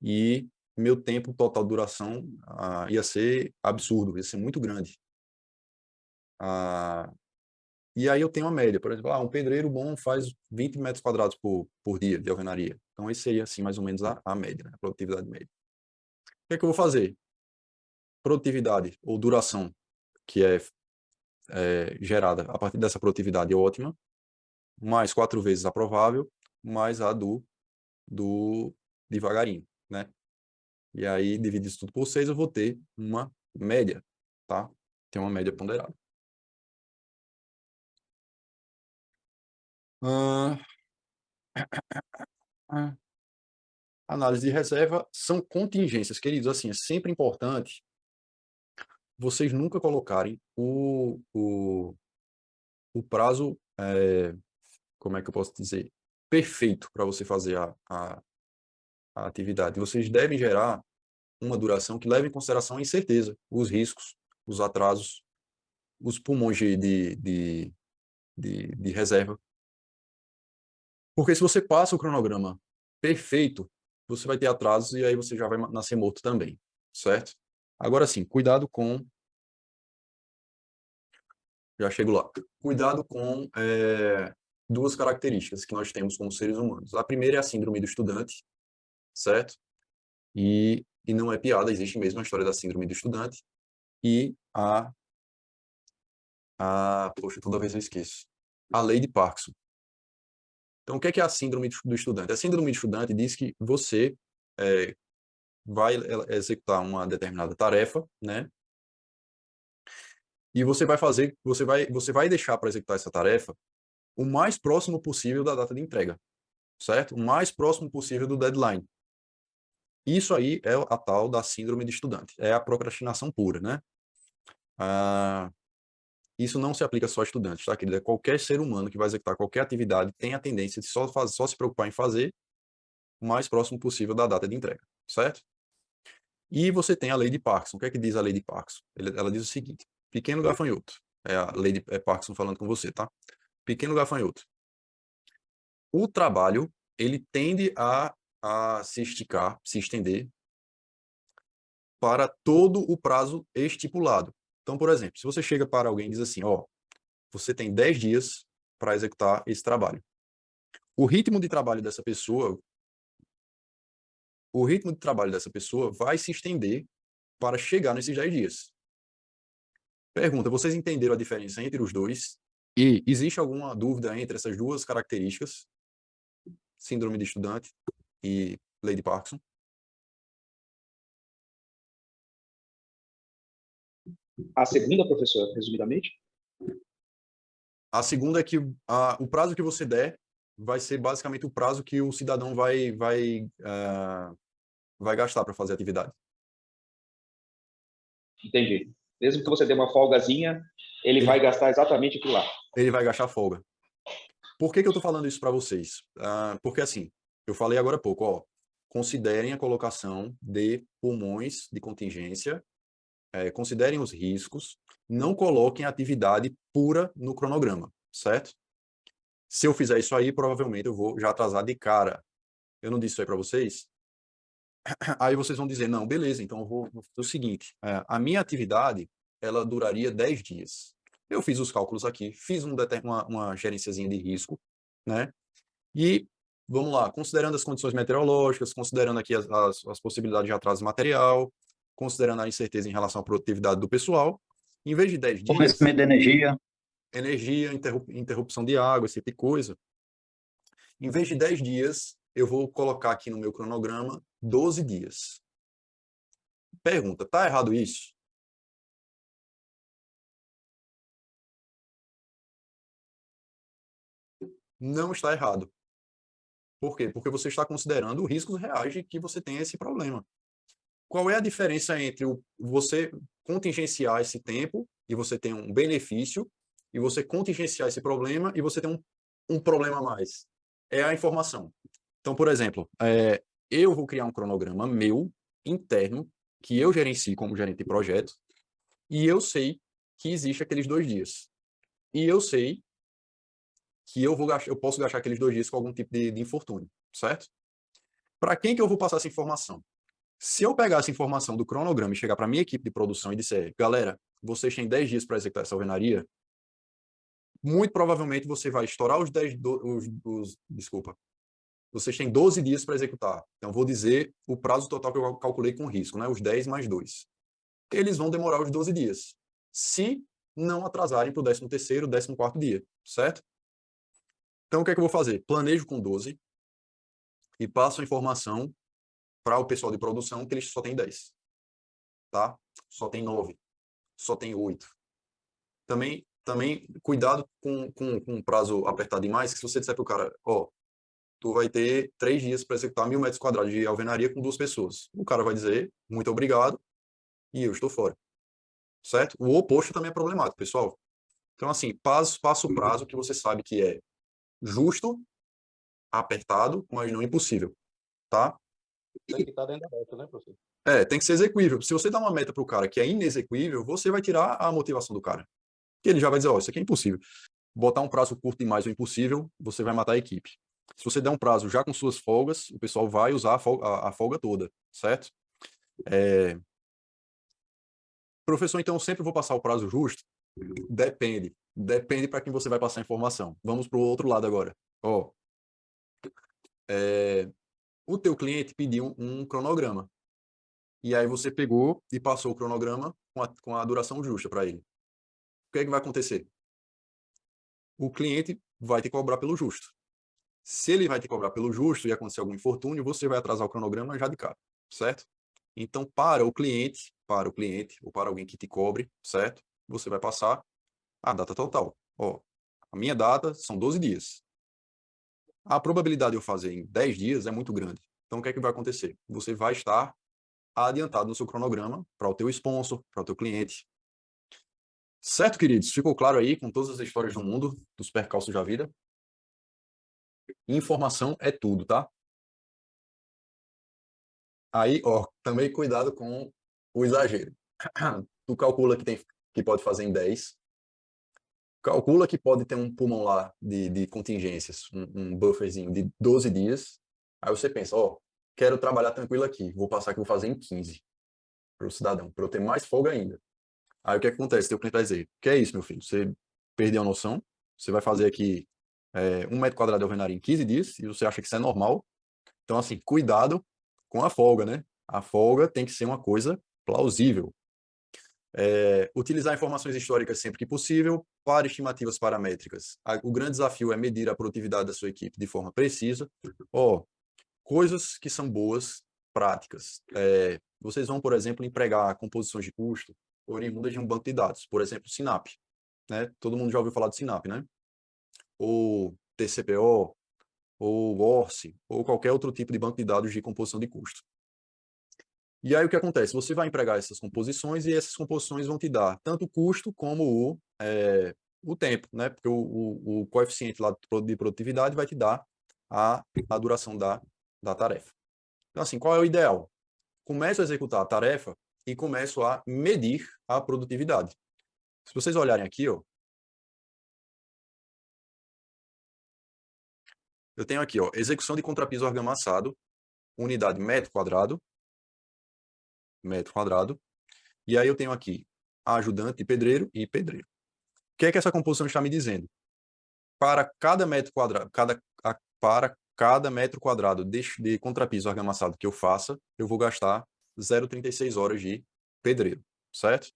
e meu tempo total de duração ia ser absurdo, ia ser muito grande. E aí eu tenho uma média, por exemplo, um pedreiro bom faz 20 metros quadrados por dia de alvenaria. Então, esse seria, assim, mais ou menos a média, né, a produtividade média. O que é que eu vou fazer? Produtividade ou duração, que é gerada a partir dessa produtividade ótima, mais 4 vezes a provável, mais a do devagarinho, né? E aí, dividir isso tudo por 6, eu vou ter uma média, tá? Tem uma média ponderada. Ah, ah, análise de reserva são contingências, queridos. Assim, é sempre importante vocês nunca colocarem o prazo, como é que eu posso dizer, perfeito para você fazer a atividade. Vocês devem gerar uma duração que leve em consideração a incerteza, os riscos, os atrasos, os pulmões de reserva. Porque se você passa o cronograma perfeito, você vai ter atrasos e aí você já vai nascer morto também, certo? Agora sim, cuidado com... Já chego lá. Cuidado com duas características que nós temos como seres humanos. A primeira é a síndrome do estudante, certo? E não é piada, existe mesmo a história da síndrome do estudante. E poxa, toda vez eu esqueço. A lei de Parkinson. Então, o que é a síndrome do estudante? A síndrome do estudante diz que você vai executar uma determinada tarefa, né? E você vai deixar para executar essa tarefa o mais próximo possível da data de entrega, certo? O mais próximo possível do deadline. Isso aí é a tal da síndrome de estudante. É a procrastinação pura, né? Isso não se aplica só a estudantes, tá, querido? Qualquer ser humano que vai executar qualquer atividade tem a tendência de só se preocupar em fazer o mais próximo possível da data de entrega, certo? E você tem a lei de Parkinson. O que é que diz a lei de Parkinson? Ela diz o seguinte: pequeno gafanhoto. É a lei de Parkinson falando com você, tá? Pequeno gafanhoto. O trabalho, ele tende a se esticar, se estender para todo o prazo estipulado. Então, por exemplo, se você chega para alguém e diz assim, ó, você tem 10 dias para executar esse trabalho. O ritmo de trabalho dessa pessoa vai se estender para chegar nesses 10 dias. Pergunta, vocês entenderam a diferença entre os dois? E existe alguma dúvida entre essas duas características? Síndrome de estudante e lei de Parkinson? A segunda, professor, resumidamente? A segunda é que o prazo que você der vai ser basicamente o prazo que o cidadão vai gastar para fazer a atividade. Entendi. Mesmo que você dê uma folgazinha, ele vai gastar exatamente aquilo lá. Ele vai gastar folga. Por que eu estou falando isso para vocês? Porque assim, eu falei agora há pouco, ó, considerem a colocação de pulmões de contingência, considerem os riscos, não coloquem atividade pura no cronograma, certo? Se eu fizer isso aí, provavelmente eu vou já atrasar de cara. Eu não disse isso aí para vocês? Aí vocês vão dizer, não, beleza, então eu vou fazer o seguinte, a minha atividade, ela duraria 10 dias. Eu fiz os cálculos aqui, fiz uma gerenciazinha de risco, né? E, vamos lá, considerando as condições meteorológicas, considerando aqui as possibilidades de atraso material, considerando a incerteza em relação à produtividade do pessoal, em vez de 10 dias... Fornecimento de energia, interrupção de água, esse tipo de coisa. Em vez de 10 dias, eu vou colocar aqui no meu cronograma 12 dias. Pergunta, tá errado isso? Não está errado. Por quê? Porque você está considerando os riscos reais de que você tem esse problema. Qual é a diferença entre você contingenciar esse tempo e você tem um benefício e você contingenciar esse problema e você tem um problema a mais? É a informação. Então, por exemplo, eu vou criar um cronograma meu, interno, que eu gerencio como gerente de projeto, e eu sei que existe aqueles 2 dias. E eu sei que eu posso gastar aqueles 2 dias com algum tipo de infortúnio, certo? Para quem que eu vou passar essa informação? Se eu pegar essa informação do cronograma e chegar para a minha equipe de produção e disser, galera, vocês têm 10 dias para executar essa alvenaria, muito provavelmente você vai estourar os 10, desculpa, vocês têm 12 dias para executar. Então, vou dizer o prazo total que eu calculei com risco, né? Os 10 mais 2. Eles vão demorar os 12 dias, se não atrasarem para o 13º, 14º dia, certo? Então, o que é que eu vou fazer? Planejo com 12 e passo a informação para o pessoal de produção que eles só têm 10. Tá? Só tem 9. Só tem 8. também cuidado com prazo apertado demais, que se você disser para o cara, ó, tu vai ter 3 dias para executar 1.000 metros quadrados de alvenaria com 2 pessoas. O cara vai dizer, muito obrigado, e eu estou fora. Certo? O oposto também é problemático, pessoal. Então, assim, passo o prazo que você sabe que é justo, apertado, mas não impossível, tá? Tem que estar dentro da meta, né, professor? Tem que ser execuível. Se você dá uma meta para o cara que é inexecuível, você vai tirar a motivação do cara. Que ele já vai dizer, ó, isso aqui é impossível. Botar um prazo curto demais ou impossível, você vai matar a equipe. Se você der um prazo já com suas folgas, o pessoal vai usar a folga toda, certo? Professor, então eu sempre vou passar o prazo justo? Depende. Depende para quem você vai passar a informação. Vamos para o outro lado agora. Ó, o teu cliente pediu um cronograma. E aí você pegou e passou o cronograma com a duração justa para ele. O que é que vai acontecer? O cliente vai te cobrar pelo justo. Se ele vai te cobrar pelo justo e acontecer algum infortúnio, você vai atrasar o cronograma já de cara, certo? Então, para o cliente ou para alguém que te cobre, certo? Você vai passar a data total. Ó, a minha data são 12 dias. A probabilidade de eu fazer em 10 dias é muito grande. Então, o que é que vai acontecer? Você vai estar adiantado no seu cronograma para o teu sponsor, para o teu cliente. Certo, queridos? Ficou claro aí com todas as histórias do mundo, dos percalços da vida? Informação é tudo, tá? Aí, ó, também cuidado com o exagero. Tu calcula que pode fazer em 10. Calcula que pode ter um pulmão lá de contingências, um bufferzinho de 12 dias. Aí você pensa, ó, quero trabalhar tranquilo aqui, vou passar que vou fazer em 15 para o cidadão, para eu ter mais folga ainda. Aí o que acontece? Teu cliente vai dizer, que é isso, meu filho? Você perdeu a noção, você vai fazer aqui 1 metro quadrado de alvenaria em 15 dias e você acha que isso é normal. Então, assim, cuidado com a folga, né? A folga tem que ser uma coisa plausível. Utilizar informações históricas sempre que possível para estimativas paramétricas. O grande desafio é medir a produtividade da sua equipe de forma precisa. Coisas que são boas práticas. Vocês vão, por exemplo, empregar composições de custo oriundas de um banco de dados, por exemplo, Sinap, né? Todo mundo já ouviu falar do Sinap, né? Ou TCPO, ou ORCE, ou qualquer outro tipo de banco de dados de composição de custo. E aí o que acontece? Você vai empregar essas composições e essas composições vão te dar tanto o custo como o tempo, né? Porque o coeficiente lá de produtividade vai te dar a duração da tarefa. Então, assim, qual é o ideal? Começo a executar a tarefa e começo a medir a produtividade. Se vocês olharem aqui, ó, eu tenho aqui, ó, execução de contrapiso argamassado, unidade metro quadrado, e aí eu tenho aqui ajudante, pedreiro e pedreiro. O que é que essa composição está me dizendo? Para cada metro quadrado, para cada metro quadrado de contrapiso argamassado que eu faça, eu vou gastar 0,36 horas de pedreiro, certo?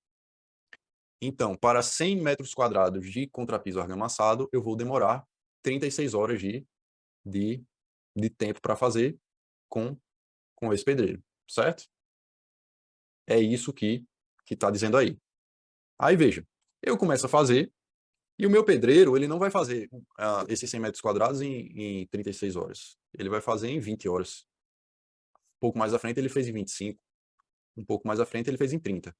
Então, para 100 metros quadrados de contrapiso argamassado, eu vou demorar 36 horas de tempo para fazer com esse pedreiro, certo? É isso que está dizendo aí. Aí, veja, eu começo a fazer e o meu pedreiro, ele não vai fazer esses 100 metros quadrados em 36 horas. Ele vai fazer em 20 horas. Um pouco mais à frente, ele fez em 25. Um pouco mais à frente, ele fez em 30.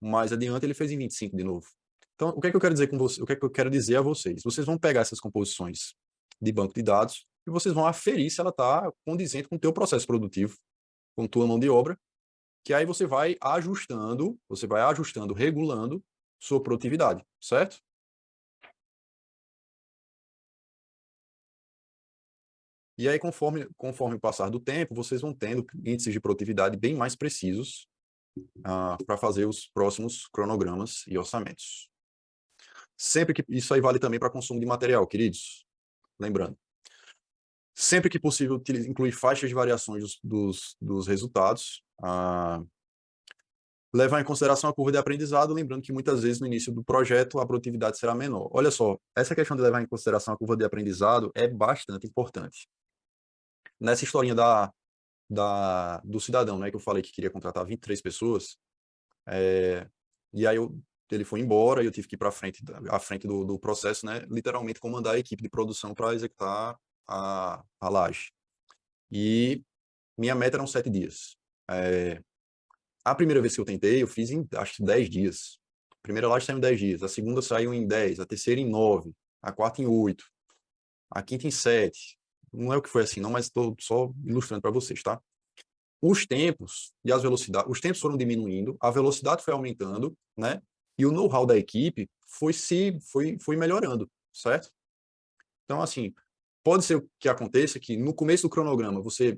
Mais adiante, ele fez em 25 de novo. Então, o que é que eu quero dizer com você? O que é que eu quero dizer a vocês? Vocês vão pegar essas composições de banco de dados e vocês vão aferir se ela está condizente com o teu processo produtivo, com tua mão de obra, que aí você vai ajustando, regulando sua produtividade, certo? E aí, conforme o passar do tempo, vocês vão tendo índices de produtividade bem mais precisos para fazer os próximos cronogramas e orçamentos. Sempre que isso aí vale também para consumo de material, queridos. Lembrando, sempre que possível, incluir faixas de variações dos resultados. Levar em consideração a curva de aprendizado, lembrando que muitas vezes no início do projeto a produtividade será menor. Olha só, essa questão de levar em consideração a curva de aprendizado é bastante importante. Nessa historinha do cidadão, né, que eu falei que queria contratar 23 pessoas, e aí eu ele foi embora e eu tive que ir para à frente do processo, né? Literalmente comandar a equipe de produção para executar a laje. E minha meta eram 7 dias. A primeira vez que eu tentei, eu fiz em, acho que 10 dias. A primeira laje saiu em 10 dias, a segunda saiu em 10, a terceira em 9, a quarta em 8, a quinta em 7. Não é o que foi assim, não, mas estou só ilustrando para vocês, tá? Os tempos e as velocidades, os tempos foram diminuindo, a velocidade foi aumentando, né? E o know-how da equipe foi melhorando, certo? Então, assim, pode ser que aconteça que no começo do cronograma se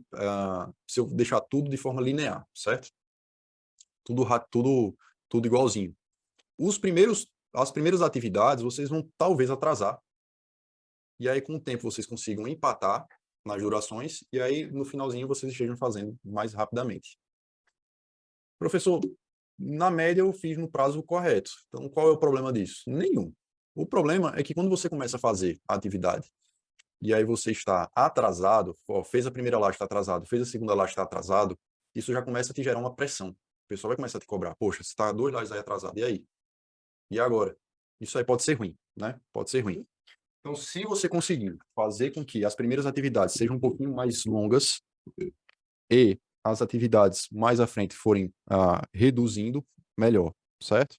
eu deixar tudo de forma linear, certo? Tudo igualzinho. As primeiras atividades vocês vão talvez atrasar. E aí, com o tempo, vocês consigam empatar nas durações, e aí, no finalzinho, vocês estejam fazendo mais rapidamente. Professor, na média, eu fiz no prazo correto. Então, qual é o problema disso? Nenhum. O problema é que quando você começa a fazer a atividade, e aí você está atrasado, fez a primeira laje, está atrasado, fez a segunda laje, está atrasado, isso já começa a te gerar uma pressão. O pessoal vai começar a te cobrar. Poxa, você está 2 lajes aí atrasado, e aí? E agora? Isso aí pode ser ruim, né? Pode ser ruim. Então, se você conseguir fazer com que as primeiras atividades sejam um pouquinho mais longas e as atividades mais à frente forem reduzindo, melhor, certo?